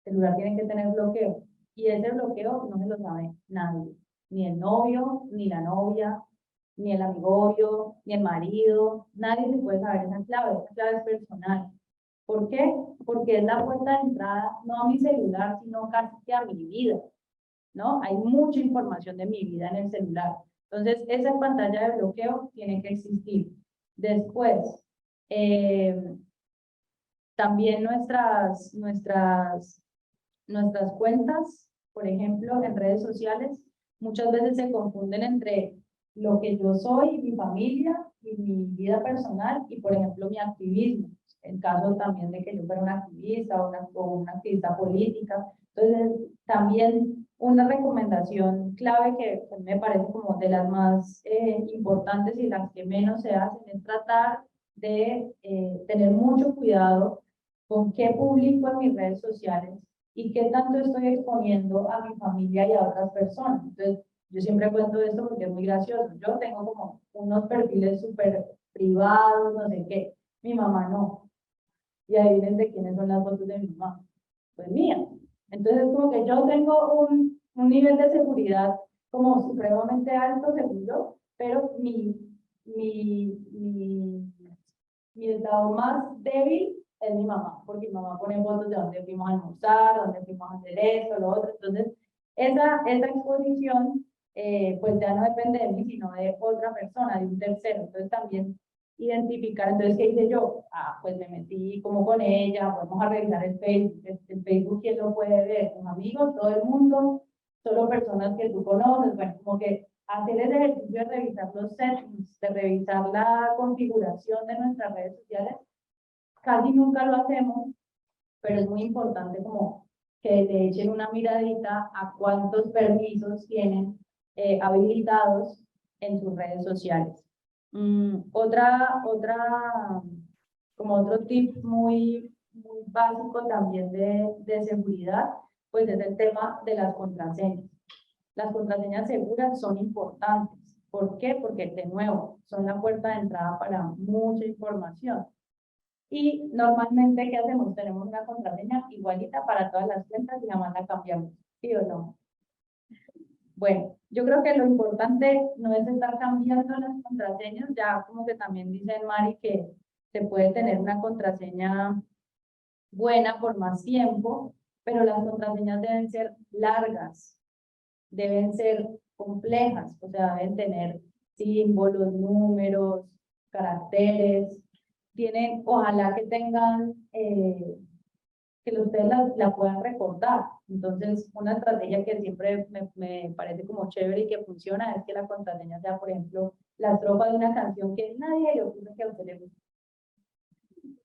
El celular tiene que tener bloqueo, y ese bloqueo no se lo sabe nadie, ni el novio, ni la novia, ni el amigovio, ni el marido, nadie se puede saber esa clave es personal. ¿Por qué? Porque es la puerta de entrada, no a mi celular, sino casi que a mi vida, ¿no? Hay mucha información de mi vida en el celular. Entonces, esa pantalla de bloqueo tiene que existir. Después, también nuestras cuentas, por ejemplo, en redes sociales, muchas veces se confunden entre lo que yo soy, mi familia y mi vida personal, y por ejemplo mi activismo, en caso también de que yo fuera una activista o una activista política. Entonces, también una recomendación clave que me parece como de las más importantes y las que menos se hacen es tratar de tener mucho cuidado con qué publico en mis redes sociales y qué tanto estoy exponiendo a mi familia y a otras personas. Entonces, yo siempre cuento esto porque es muy gracioso. Yo tengo como unos perfiles súper privados, no sé qué. Mi mamá no. Y adivinen de quiénes son las fotos de mi mamá. Pues mía. Entonces, como que yo tengo un nivel de seguridad como supremamente alto, según yo, pero mi eslabón más débil es mi mamá, porque mi mamá pone fotos de dónde fuimos a almorzar, dónde fuimos a hacer esto, lo otro. Entonces, esa exposición pues ya no depende de mí, sino de otra persona, de un tercero. Entonces también identificar, entonces, ¿qué hice yo? Pues me metí como con ella, vamos a revisar el Facebook. El Facebook, ¿quién lo puede ver? ¿Tus amigos? ¿Todo el mundo? ¿Solo personas que tú conoces? Bueno, como que hacer el ejercicio de revisar los settings, de revisar la configuración de nuestras redes sociales, casi nunca lo hacemos, pero es muy importante como que le echen una miradita a cuántos permisos tienen habilitados en sus redes sociales. Como otro tip muy básico también de seguridad, pues es el tema de las contraseñas. Las contraseñas seguras son importantes. ¿Por qué? Porque, de nuevo, son la puerta de entrada para mucha información. Y normalmente, ¿qué hacemos? Tenemos una contraseña igualita para todas las cuentas y jamás la cambiamos, ¿sí o no? Bueno, yo creo que lo importante no es estar cambiando las contraseñas, ya como que también dice Mari que se puede tener una contraseña buena por más tiempo, pero las contraseñas deben ser largas, deben ser complejas, o sea, deben tener símbolos, números, caracteres. Tienen, ojalá que tengan, que ustedes la puedan recordar. Entonces, una estrategia que siempre me parece como chévere y que funciona es que la contraseña sea, por ejemplo, la estrofa de una canción que nadie le ocurre que a usted le guste.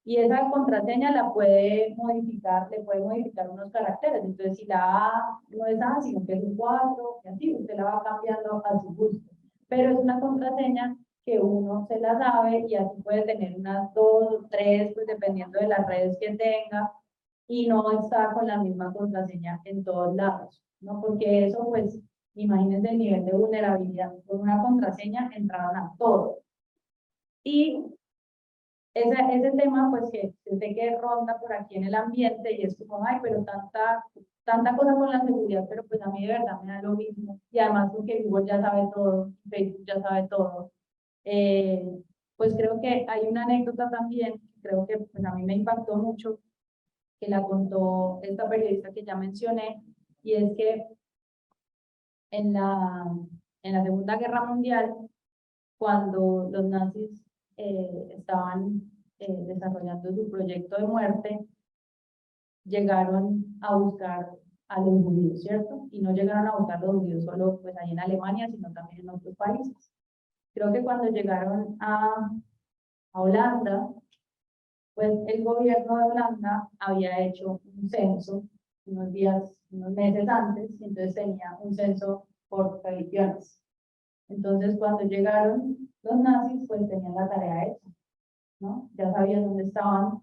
Y esa contraseña la puede modificar, le puede modificar unos caracteres. Entonces, si la A no es A, sino que es un 4, y así, usted la va cambiando a su gusto. Pero es una contraseña que uno se la sabe y así puede tener unas 2 o 3, pues dependiendo de las redes que tenga, y no está con la misma contraseña en todos lados, ¿no? Porque eso, pues, imagínense el nivel de vulnerabilidad. Con una contraseña entraban a todo. Y ese tema, pues, que sé que ronda por aquí en el ambiente y es como, ay, pero tanta cosa con la seguridad, pero pues a mí de verdad me da lo mismo. Y además porque Google ya sabe todo, Facebook ya sabe todo. Pues creo que hay una anécdota también, creo que pues a mí me impactó mucho, que la contó esta periodista que ya mencioné, y es que en la Segunda Guerra Mundial, cuando los nazis estaban desarrollando su proyecto de muerte, llegaron a buscar a los judíos, ¿cierto? Y no llegaron a buscar a los judíos solo pues ahí en Alemania, sino también en otros países. Creo que cuando llegaron a Holanda, pues el gobierno de Holanda había hecho un censo unos meses antes, y entonces tenía un censo por religiones. Entonces cuando llegaron los nazis, pues tenían la tarea hecha, ¿no? Ya sabían dónde estaban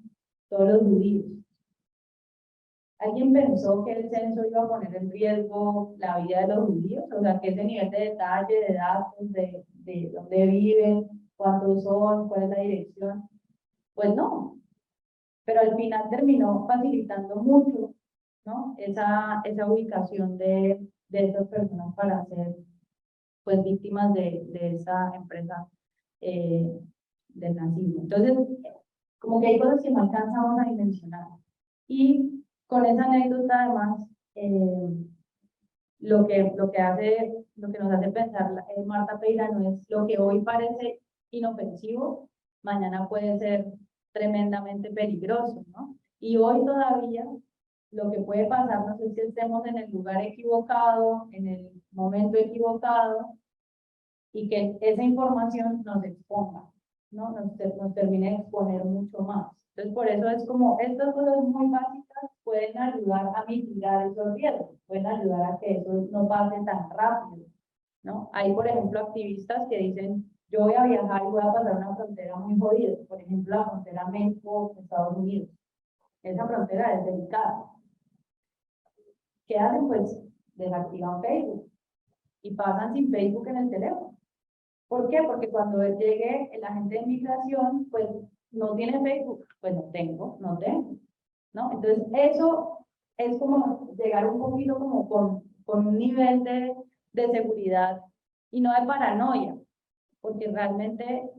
todos los judíos. ¿Alguien pensó que el censo iba a poner en riesgo la vida de los judíos? O sea, que ese nivel de detalle, de datos, de dónde viven, cuántos son, cuál es la dirección. Pues no. Pero al final terminó facilitando mucho, ¿no? Esa ubicación de esas personas para ser pues, víctimas de esa empresa del nazismo. Entonces, como que hay cosas que no alcanzamos a dimensionar. Y con esa anécdota, además, lo que nos hace pensar Marta Peirano es lo que hoy parece inofensivo, mañana puede ser tremendamente peligroso, ¿no? Y hoy todavía lo que puede pasarnos es que estemos en el lugar equivocado, en el momento equivocado, y que esa información nos exponga, ¿no? Nos termine de exponer mucho más. Entonces, por eso es como, estas cosas muy básicas pueden ayudar a mitigar esos riesgos, pueden ayudar a que eso no pase tan rápido, ¿no? Hay, por ejemplo, activistas que dicen, yo voy a viajar y voy a pasar una frontera muy jodida, por ejemplo, la frontera México-Estados Unidos. Esa frontera es delicada. ¿Qué hacen? Pues desactivan Facebook y pasan sin Facebook en el teléfono. ¿Por qué? Porque cuando llegue el agente de inmigración, pues no tiene Facebook, pues no tengo, ¿no? Entonces eso es como llegar un poquito como con un nivel de seguridad y no de paranoia, porque realmente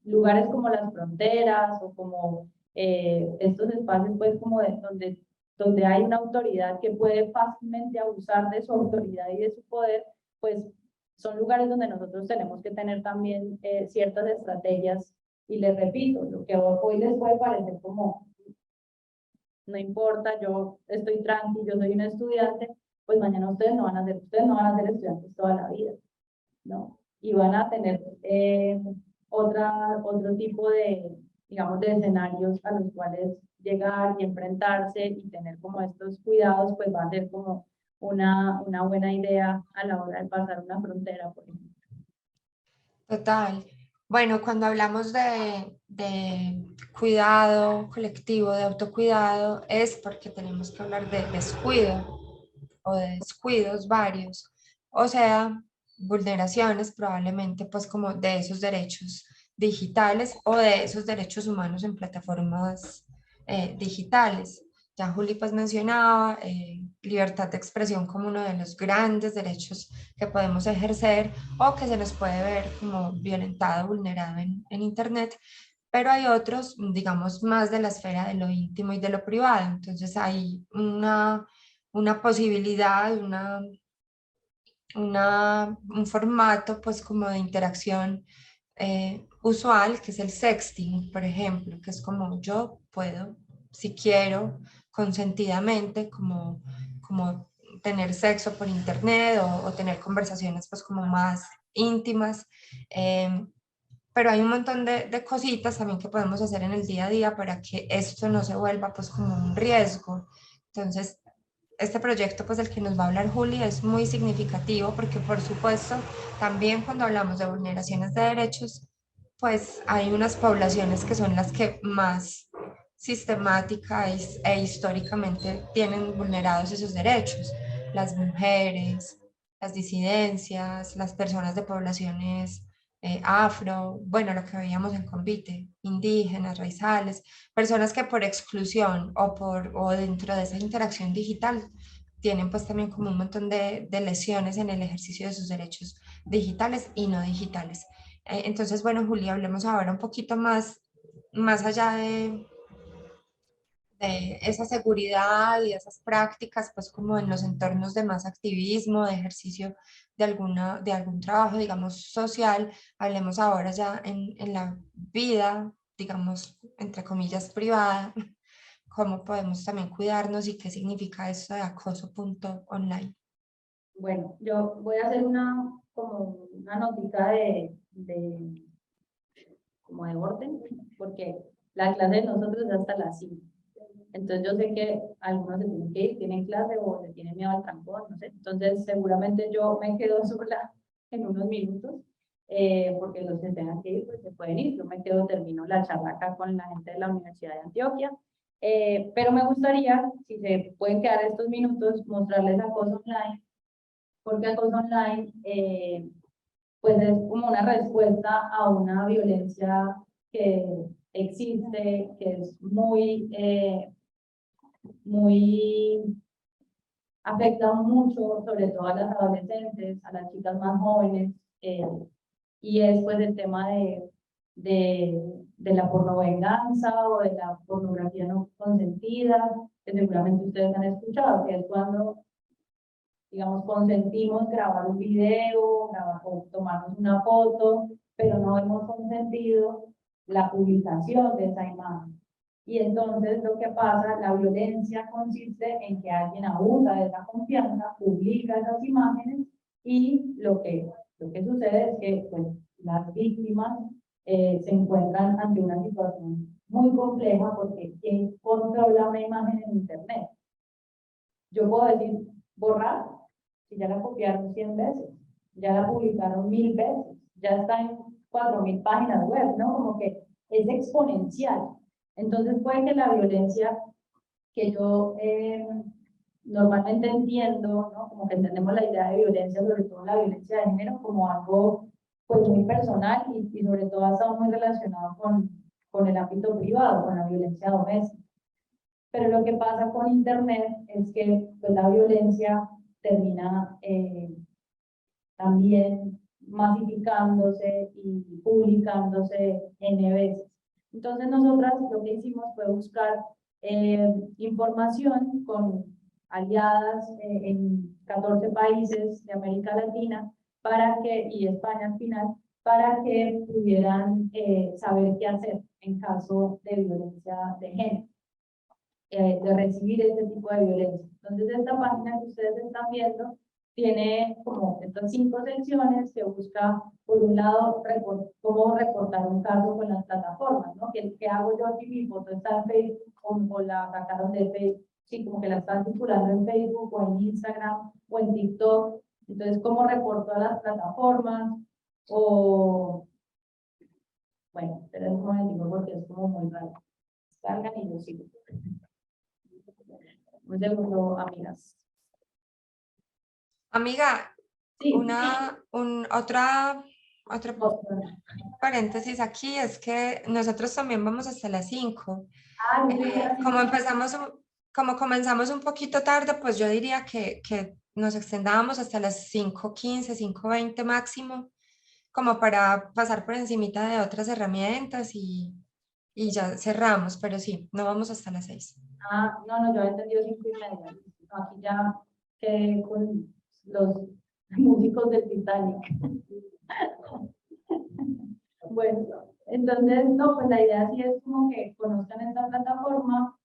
lugares como las fronteras o como estos espacios pues como donde hay una autoridad que puede fácilmente abusar de su autoridad y de su poder, pues son lugares donde nosotros tenemos que tener también ciertas estrategias. Y les repito, lo que hoy les puede parecer como, no importa, yo estoy tranqui, yo soy un estudiante, pues mañana ustedes no van a ser estudiantes toda la vida, ¿no? Y van a tener otro tipo de, digamos, de escenarios a los cuales llegar y enfrentarse y tener como estos cuidados, pues va a ser como una buena idea a la hora de pasar una frontera, por ejemplo. Total. Bueno, cuando hablamos de cuidado colectivo, de autocuidado, es porque tenemos que hablar de descuido o de descuidos varios, o sea, vulneraciones probablemente pues como de esos derechos digitales o de esos derechos humanos en plataformas digitales. Ya Juli pues mencionaba libertad de expresión como uno de los grandes derechos que podemos ejercer o que se nos puede ver como violentado, vulnerado en Internet, pero hay otros, digamos, más de la esfera de lo íntimo y de lo privado. Entonces hay una posibilidad, un formato pues como de interacción usual, que es el sexting, por ejemplo, que es como yo puedo, si quiero, consentidamente, como tener sexo por internet o tener conversaciones pues como más íntimas, pero hay un montón de cositas también que podemos hacer en el día a día para que esto no se vuelva pues como un riesgo. Entonces, este proyecto pues del que nos va a hablar Juli es muy significativo porque por supuesto también cuando hablamos de vulneraciones de derechos, pues hay unas poblaciones que son las que más sistemática e históricamente tienen vulnerados esos derechos, las mujeres, las disidencias, las personas de poblaciones afro, bueno, lo que veíamos en Convite, indígenas, raizales, personas que por exclusión o dentro de esa interacción digital tienen pues también como un montón de lesiones en el ejercicio de sus derechos digitales y no digitales. Entonces, bueno, Julia, hablemos ahora un poquito más allá de esa seguridad y esas prácticas, pues como en los entornos de más activismo, de ejercicio de algún trabajo, digamos, social. Hablemos ahora ya en la vida, digamos, entre comillas, privada, cómo podemos también cuidarnos y qué significa eso de acoso.online. Bueno, yo voy a hacer como una notita como de orden, porque la clase de nosotros es hasta las 5. Entonces yo sé que algunos se tienen que ir, tienen clase o se tienen miedo al trancón, no sé. Entonces seguramente yo me quedo sola en unos minutos, porque los que tengan que ir, pues se pueden ir. Yo me quedo, termino la charla acá con la gente de la Universidad de Antioquia. Pero me gustaría, si se pueden quedar estos minutos, mostrarles acoso online, porque acoso online pues es como una respuesta a una violencia que existe, que es muy afecta mucho, sobre todo a las adolescentes, a las chicas más jóvenes, y es pues el tema de la pornovenganza o de la pornografía no consentida, que seguramente ustedes han escuchado, que es cuando, digamos, consentimos grabar un video, o tomarnos una foto, pero no hemos consentido la publicación de esa imagen. Y entonces lo que pasa, la violencia consiste en que alguien abusa de esa confianza, publica esas imágenes y lo que sucede es que pues, las víctimas se encuentran ante una situación muy compleja porque ¿quién controla una imagen en internet? Yo puedo decir borrar si ya la copiaron 100 veces, ya la publicaron 1000 veces, ya está en 4000 páginas web, ¿no? Como que es exponencial. Entonces puede que la violencia que yo normalmente entiendo, ¿no? Como que entendemos la idea de violencia, sobre todo la violencia de género, como algo pues muy personal y sobre todo ha estado muy relacionado con el ámbito privado, con la violencia doméstica. Pero lo que pasa con internet es que pues, la violencia termina también masificándose y publicándose N veces. Entonces nosotras lo que hicimos fue buscar información con aliadas en 14 países de América Latina y España al final, para que pudieran saber qué hacer en caso de violencia de género, de recibir este tipo de violencia. Entonces esta página que ustedes están viendo tiene como estas 5 secciones que busca, por un lado, cómo reportar un caso con las plataformas, ¿no? ¿Qué hago yo aquí? Mi foto está en Facebook o la sacaron de Facebook, sí, como que la están circulando en Facebook o en Instagram o en TikTok. Entonces, ¿cómo reporto a las plataformas? O, bueno, esperen un momentico porque es como muy raro. Cargan y yo sigo. Un segundo, amigas. Amiga, Sí. Otra paréntesis aquí es que nosotros también vamos hasta las 5. Como comenzamos un poquito tarde, pues yo diría que nos extendábamos hasta las 5:15, 5:20 máximo, como para pasar por encimita de otras herramientas y ya cerramos, pero sí, no vamos hasta las 6. No, yo he entendido 5:30. No, aquí ya quedé con los músicos del Titanic. Bueno, entonces, no, pues la idea sí es como que conozcan esta plataforma,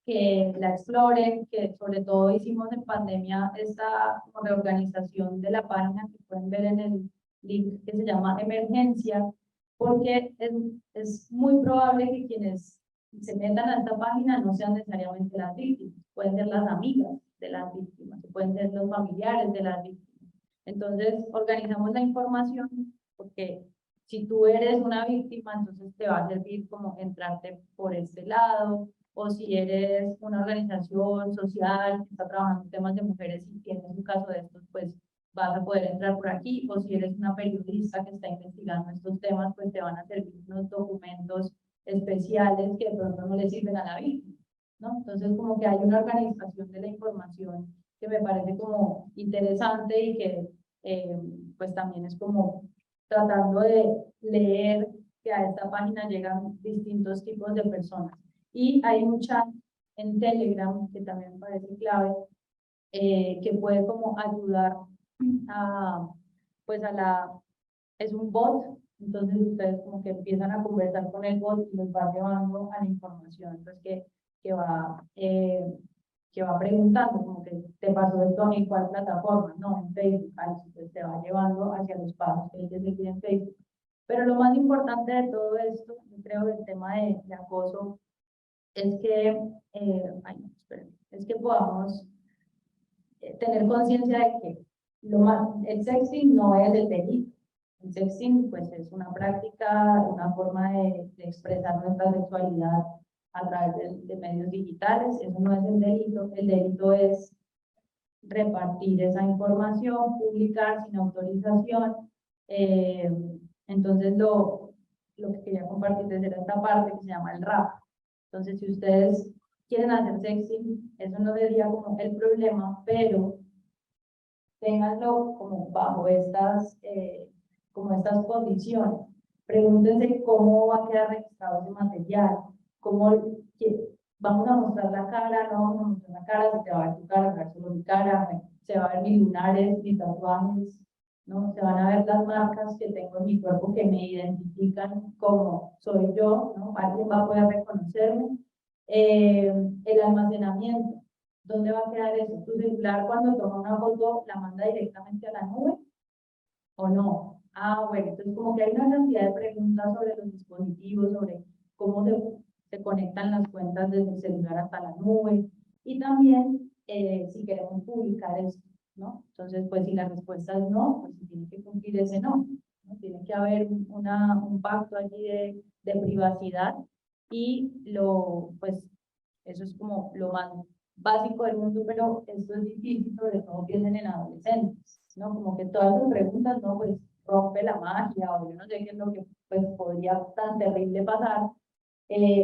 que la exploren, que sobre todo hicimos en pandemia esta reorganización de la página que pueden ver en el link que se llama Emergencia, porque es muy probable que quienes se metan a esta página no sean necesariamente las víctimas, pueden ser las amigas de las víctimas, pueden ser los familiares de las víctimas. Entonces, organizamos la información porque si tú eres una víctima, entonces te va a servir como entrarte por este lado, o si eres una organización social que está trabajando en temas de mujeres y tienes un caso de estos, pues vas a poder entrar por aquí, o si eres una periodista que está investigando estos temas, pues te van a servir unos documentos especiales que de pronto no le sirven a la víctima, ¿no? Entonces como que hay una organización de la información que me parece como interesante y que pues también es como tratando de leer que a esta página llegan distintos tipos de personas. Y hay un chat en Telegram, que también me parece clave, que puede como ayudar a, pues es un bot, entonces ustedes como que empiezan a conversar con el bot y los va llevando a la información, pues que va preguntando, como que te pasó esto en cuál plataforma, no, en Facebook, pues te va llevando hacia los pasos que ellos seguir en Facebook. Pero lo más importante de todo esto, yo creo, del tema de acoso, es que, es que podamos tener conciencia de que el sexting no es el delito. El sexting pues es una práctica, una forma de expresar nuestra sexualidad a través de medios digitales. Eso no es el delito es repartir esa información, publicar sin autorización. Entonces lo que quería compartirles era esta parte que se llama el RAP. Entonces si ustedes quieren hacer sexting, eso no sería como el problema, pero ténganlo como bajo estas condiciones. Pregúntense cómo va a quedar registrado ese material, vamos a mostrar la cara, no vamos a mostrar la cara, se te va a ver tu cara, se va a ver solo mi cara, se va a ver mis lunares, mis tatuajes, ¿no? Se van a ver las marcas que tengo en mi cuerpo que me identifican como soy yo, ¿no? Alguien va a poder reconocerme. El almacenamiento, ¿dónde va a quedar eso? ¿Tu celular cuando toma una foto la manda directamente a la nube o no? Bueno, entonces como que hay una cantidad de preguntas sobre los dispositivos, sobre cómo se conectan las cuentas desde el celular hasta la nube, y también si queremos publicar esto, ¿no? Entonces, pues si la respuesta es no, pues se tiene que cumplir ese no, ¿no? Tiene que haber un pacto allí de privacidad, y pues eso es como lo más básico del mundo, pero esto es difícil, sobre todo piensen en adolescentes, ¿no? Como que todas esas preguntas, ¿no? Pues rompe la magia, o yo no sé qué es lo que pues podría tan terrible pasar,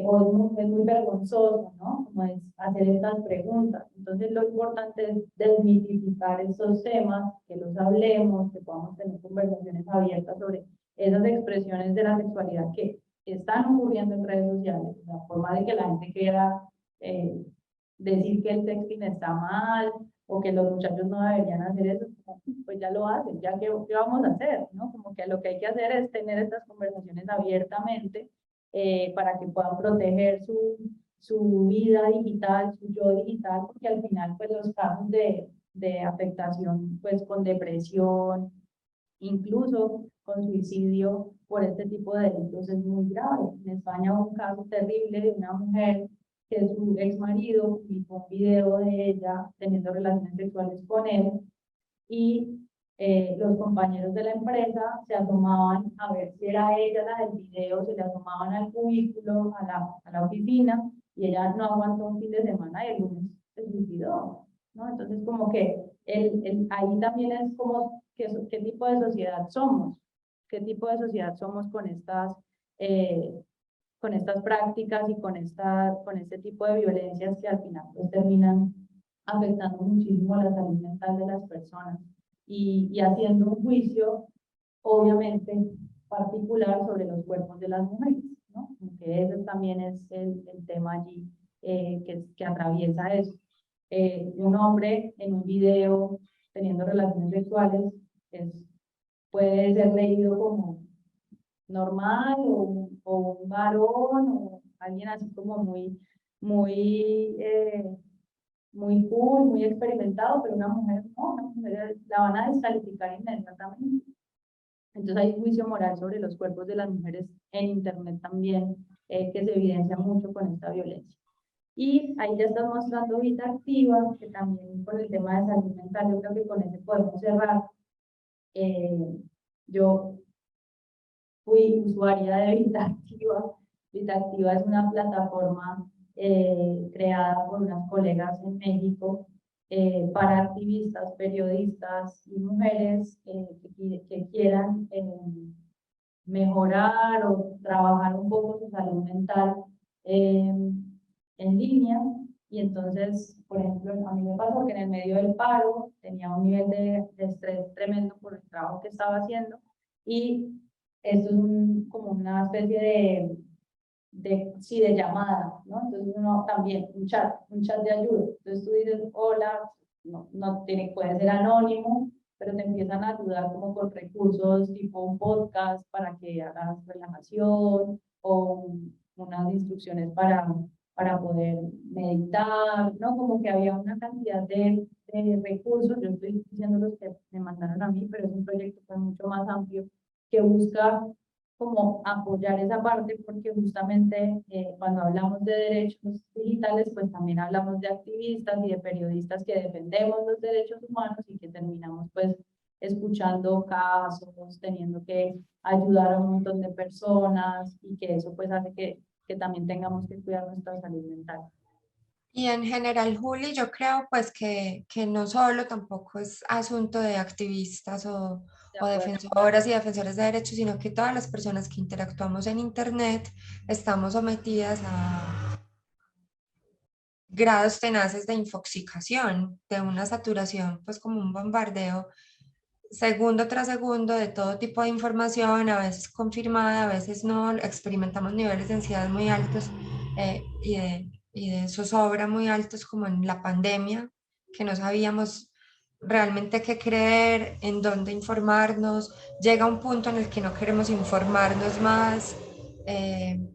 o es muy vergonzoso, ¿no? Como es hacer estas preguntas. Entonces lo importante es desmitificar estos temas, que los hablemos, que podamos tener conversaciones abiertas sobre esas expresiones de la sexualidad que están ocurriendo en redes sociales, la forma de que la gente quiera decir que el sexting está mal, o que los muchachos no deberían hacer eso, pues ya lo hacen, ya ¿qué vamos a hacer? ¿No? Como que lo que hay que hacer es tener estas conversaciones abiertamente, para que puedan proteger su vida digital, su yo digital, porque al final pues los casos de afectación pues con depresión, incluso con suicidio por este tipo de delitos es muy grave. En España hubo un caso terrible de una mujer que su ex marido publicó un video de ella teniendo relaciones sexuales con él, y los compañeros de la empresa se asomaban a ver si era ella la del video, se le asomaban al cubículo, a la oficina, y ella no aguantó un fin de semana y el lunes se suicidó, ¿no? Entonces como que ahí también es como qué tipo de sociedad somos, qué tipo de sociedad somos con estas prácticas y con este tipo de violencias que al final pues terminan afectando muchísimo la salud mental de las personas, y haciendo un juicio obviamente particular sobre los cuerpos de las mujeres, ¿no? Que ese también es el tema allí que atraviesa eso. Un hombre en un video teniendo relaciones sexuales puede ser leído como normal, o un varón, o alguien así como muy cool, muy experimentado, pero una mujer no, una mujer la van a descalificar inmediatamente. Entonces hay juicio moral sobre los cuerpos de las mujeres en internet también, que se evidencia mucho con esta violencia. Y ahí ya estás mostrando Vida Activa, que también por el tema de salud mental, yo creo que con ese podemos cerrar. Yo fui usuaria de Vida Activa. Vida Activa es una plataforma creada por unas colegas en México, para activistas, periodistas y mujeres que quieran mejorar o trabajar un poco su salud mental en línea. Y entonces, por ejemplo, a mí me pasó que en el medio del paro tenía un nivel de estrés tremendo por el trabajo que estaba haciendo, y esto es como una especie sí, de llamada, ¿no? Entonces uno también, un chat de ayuda. Entonces tú dices, hola, no tiene, puede ser anónimo, pero te empiezan a ayudar como con recursos tipo un podcast para que hagas relajación o unas instrucciones para poder meditar, ¿no? Como que había una cantidad de recursos, yo estoy diciendo los que me mandaron a mí, pero es un proyecto pues, mucho más amplio que busca como apoyar esa parte, porque justamente cuando hablamos de derechos digitales, pues también hablamos de activistas y de periodistas que defendemos los derechos humanos y que terminamos pues escuchando casos, teniendo que ayudar a un montón de personas y que eso pues hace que también tengamos que cuidar nuestra salud mental. Y en general, Juli, yo creo pues que no solo tampoco es asunto de activistas o defensoras y defensores de derechos, sino que todas las personas que interactuamos en Internet estamos sometidas a grados tenaces de infoxicación, de una saturación, pues como un bombardeo segundo tras segundo de todo tipo de información, a veces confirmada, a veces no, experimentamos niveles de ansiedad muy altos y de zozobra muy altos como en la pandemia, que no sabíamos realmente qué creer, en dónde informarnos, llega un punto en el que no queremos informarnos más.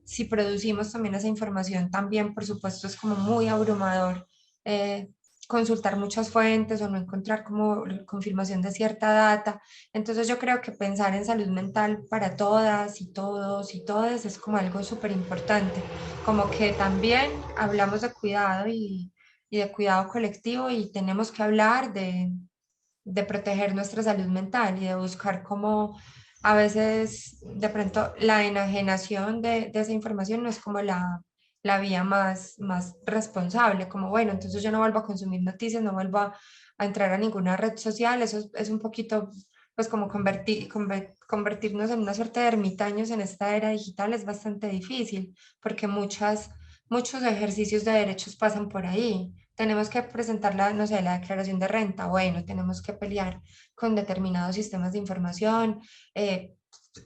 Si producimos también esa información, también por supuesto es como muy abrumador consultar muchas fuentes o no encontrar como confirmación de cierta data. Entonces yo creo que pensar en salud mental para todas y todos y todas es como algo súper importante, como que también hablamos de cuidado y de cuidado colectivo y tenemos que hablar de proteger nuestra salud mental y de buscar cómo a veces de pronto la enajenación de esa información no es como la vía más responsable, como bueno, entonces yo no vuelvo a consumir noticias, no vuelvo a entrar a ninguna red social, eso es un poquito, pues como convertirnos en una suerte de ermitaños en esta era digital es bastante difícil, porque muchos ejercicios de derechos pasan por ahí. Tenemos que presentar no sé, la declaración de renta, bueno, tenemos que pelear con determinados sistemas de información,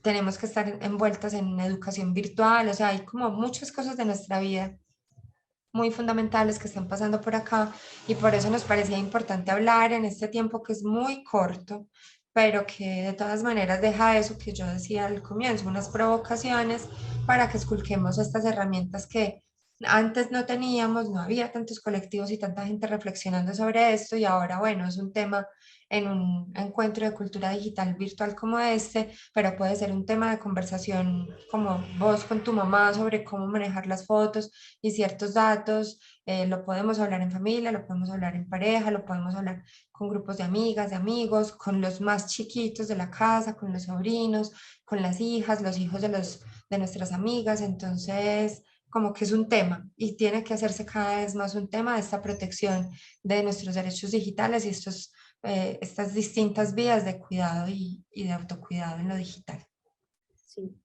tenemos que estar envueltas en educación virtual, o sea, hay como muchas cosas de nuestra vida muy fundamentales que están pasando por acá y por eso nos parecía importante hablar en este tiempo que es muy corto, pero que de todas maneras deja eso que yo decía al comienzo, unas provocaciones para que esculquemos estas herramientas que antes no teníamos, no había tantos colectivos y tanta gente reflexionando sobre esto y ahora, bueno, es un tema en un encuentro de cultura digital virtual como este, pero puede ser un tema de conversación como vos con tu mamá sobre cómo manejar las fotos y ciertos datos, lo podemos hablar en familia, lo podemos hablar en pareja, lo podemos hablar con grupos de amigas, de amigos, con los más chiquitos de la casa, con los sobrinos, con las hijas, los hijos de nuestras amigas, entonces como que es un tema y tiene que hacerse cada vez más un tema de esta protección de nuestros derechos digitales y estas distintas vías de cuidado y de autocuidado en lo digital. Sí,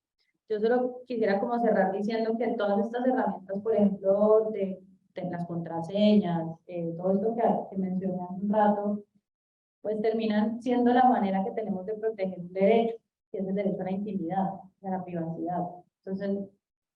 yo solo quisiera como cerrar diciendo que todas estas herramientas, por ejemplo, de las contraseñas, todo esto que mencioné hace un rato, pues terminan siendo la manera que tenemos de proteger un derecho, que es el derecho a la intimidad, a la privacidad. Entonces,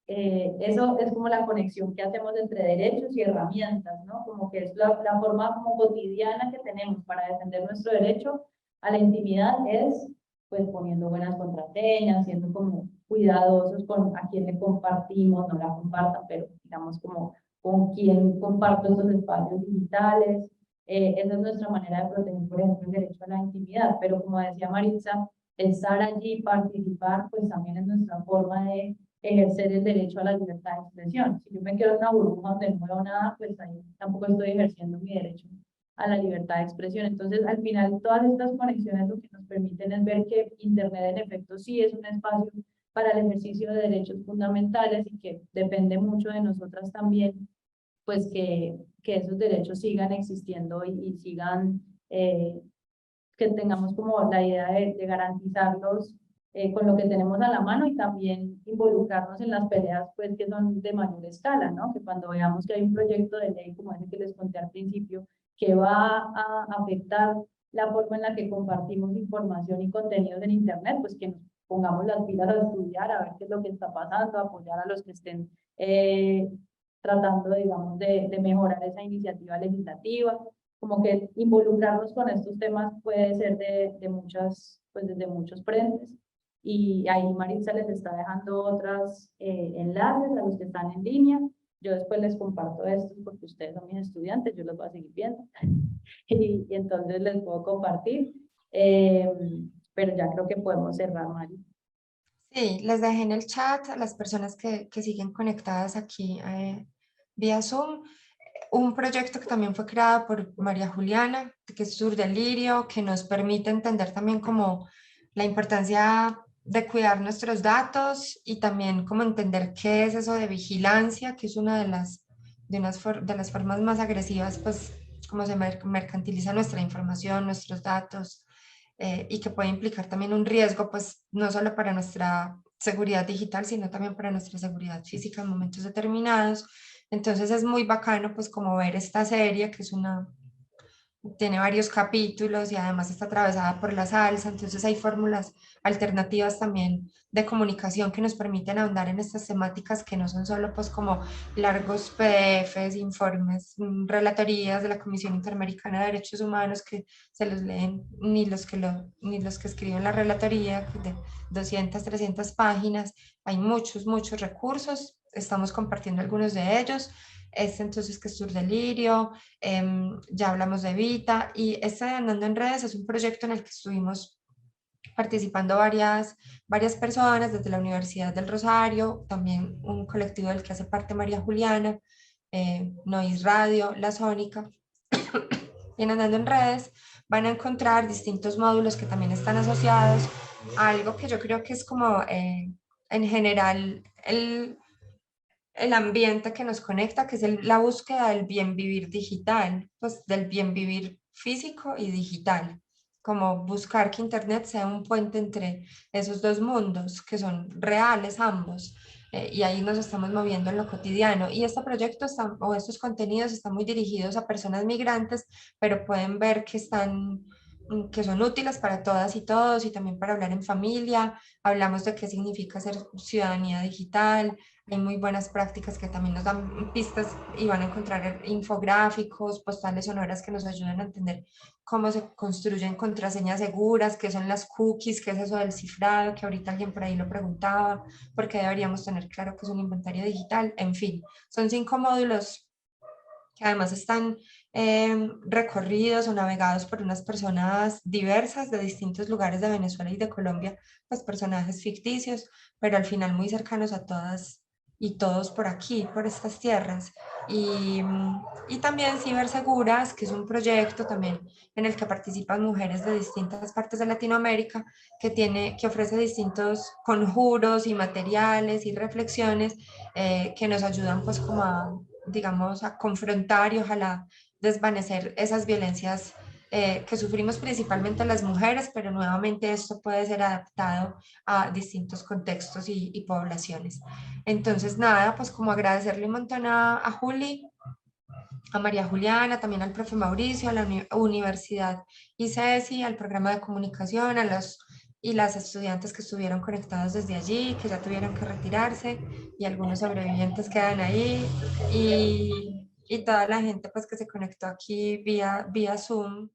eso es como la conexión que hacemos entre derechos y herramientas, ¿no? Como que es la forma como cotidiana que tenemos para defender nuestro derecho a la intimidad es pues poniendo buenas contraseñas, siendo como cuidadosos con a quién le compartimos, no la compartan, pero digamos como con quién comparto estos espacios digitales. Esa es nuestra manera de proteger, por ejemplo, el derecho a la intimidad, pero como decía Maritza, estar allí, participar, pues también es nuestra forma de ejercer el derecho a la libertad de expresión. Si yo me quedo en una burbuja donde no veo nada, pues ahí tampoco estoy ejerciendo mi derecho a la libertad de expresión. Entonces, al final, todas estas conexiones lo que nos permiten es ver que Internet en efecto sí es un espacio para el ejercicio de derechos fundamentales y que depende mucho de nosotras también, pues que esos derechos sigan existiendo y sigan, que tengamos como la idea de garantizarlos con lo que tenemos a la mano y también involucrarnos en las peleas pues que son de mayor escala, ¿no? Que cuando veamos que hay un proyecto de ley como ese que les conté al principio, que va a afectar la forma en la que compartimos información y contenidos en Internet, pues que nos pongamos las pilas a estudiar, a ver qué es lo que está pasando, apoyar a los que estén tratando, digamos, de mejorar esa iniciativa legislativa, como que involucrarnos con estos temas puede ser de muchas, pues desde muchos frentes. Y ahí Maritza les está dejando otros enlaces a los que están en línea. Yo después les comparto estos porque ustedes son mis estudiantes, yo los voy a seguir viendo. y entonces les puedo compartir. Pero ya creo que podemos cerrar, Mari. Sí, les dejé en el chat a las personas que siguen conectadas aquí vía Zoom un proyecto que también fue creado por María Juliana, que es Sur del Lirio, que nos permite entender también como la importancia de cuidar nuestros datos y también como entender qué es eso de vigilancia, que es una de las formas más agresivas, pues cómo se mercantiliza nuestra información, nuestros datos, y que puede implicar también un riesgo, pues no solo para nuestra seguridad digital, sino también para nuestra seguridad física en momentos determinados. Entonces es muy bacano pues como ver esta serie que es tiene varios capítulos y además está atravesada por la salsa, entonces hay fórmulas alternativas también de comunicación que nos permiten ahondar en estas temáticas que no son solo pues como largos PDFs, informes, relatorías de la Comisión Interamericana de Derechos Humanos que se los leen ni los que escriben la relatoría de 200, 300 páginas, hay muchos recursos, estamos compartiendo algunos de ellos. Entonces que es Sur del Lirio, ya hablamos de Vita y este de Andando en Redes es un proyecto en el que estuvimos participando varias personas desde la Universidad del Rosario, también un colectivo del que hace parte María Juliana, Nois Radio, La Sónica. Y en Andando en Redes van a encontrar distintos módulos que también están asociados a algo que yo creo que es como en general el ambiente que nos conecta, que es la búsqueda del bien vivir digital, pues del bien vivir físico y digital, como buscar que Internet sea un puente entre esos dos mundos, que son reales ambos, y ahí nos estamos moviendo en lo cotidiano. Y este proyecto o estos contenidos están muy dirigidos a personas migrantes, pero pueden ver que que son útiles para todas y todos y también para hablar en familia. Hablamos de qué significa ser ciudadanía digital, hay muy buenas prácticas que también nos dan pistas y van a encontrar infográficos, postales sonoras que nos ayudan a entender cómo se construyen contraseñas seguras, qué son las cookies, qué es eso del cifrado, que ahorita alguien por ahí lo preguntaba, porque deberíamos tener claro que es un inventario digital. En fin, son 5 módulos que además están recorridos o navegados por unas personas diversas de distintos lugares de Venezuela y de Colombia, pues personajes ficticios, pero al final muy cercanos a todas y todos por aquí, por estas tierras. Y también Ciberseguras, que es un proyecto también en el que participan mujeres de distintas partes de Latinoamérica, que ofrece distintos conjuros y materiales y reflexiones que nos ayudan pues como digamos, a confrontar y ojalá desvanecer esas violencias que sufrimos principalmente las mujeres, pero nuevamente esto puede ser adaptado a distintos contextos y poblaciones. Entonces, nada, pues como agradecerle un montón a Juli, a María Juliana, también al profe Mauricio, a la Universidad ICESI, al programa de comunicación, y las estudiantes que estuvieron conectados desde allí, que ya tuvieron que retirarse, y algunos sobrevivientes quedan ahí, y toda la gente pues que se conectó aquí vía Zoom.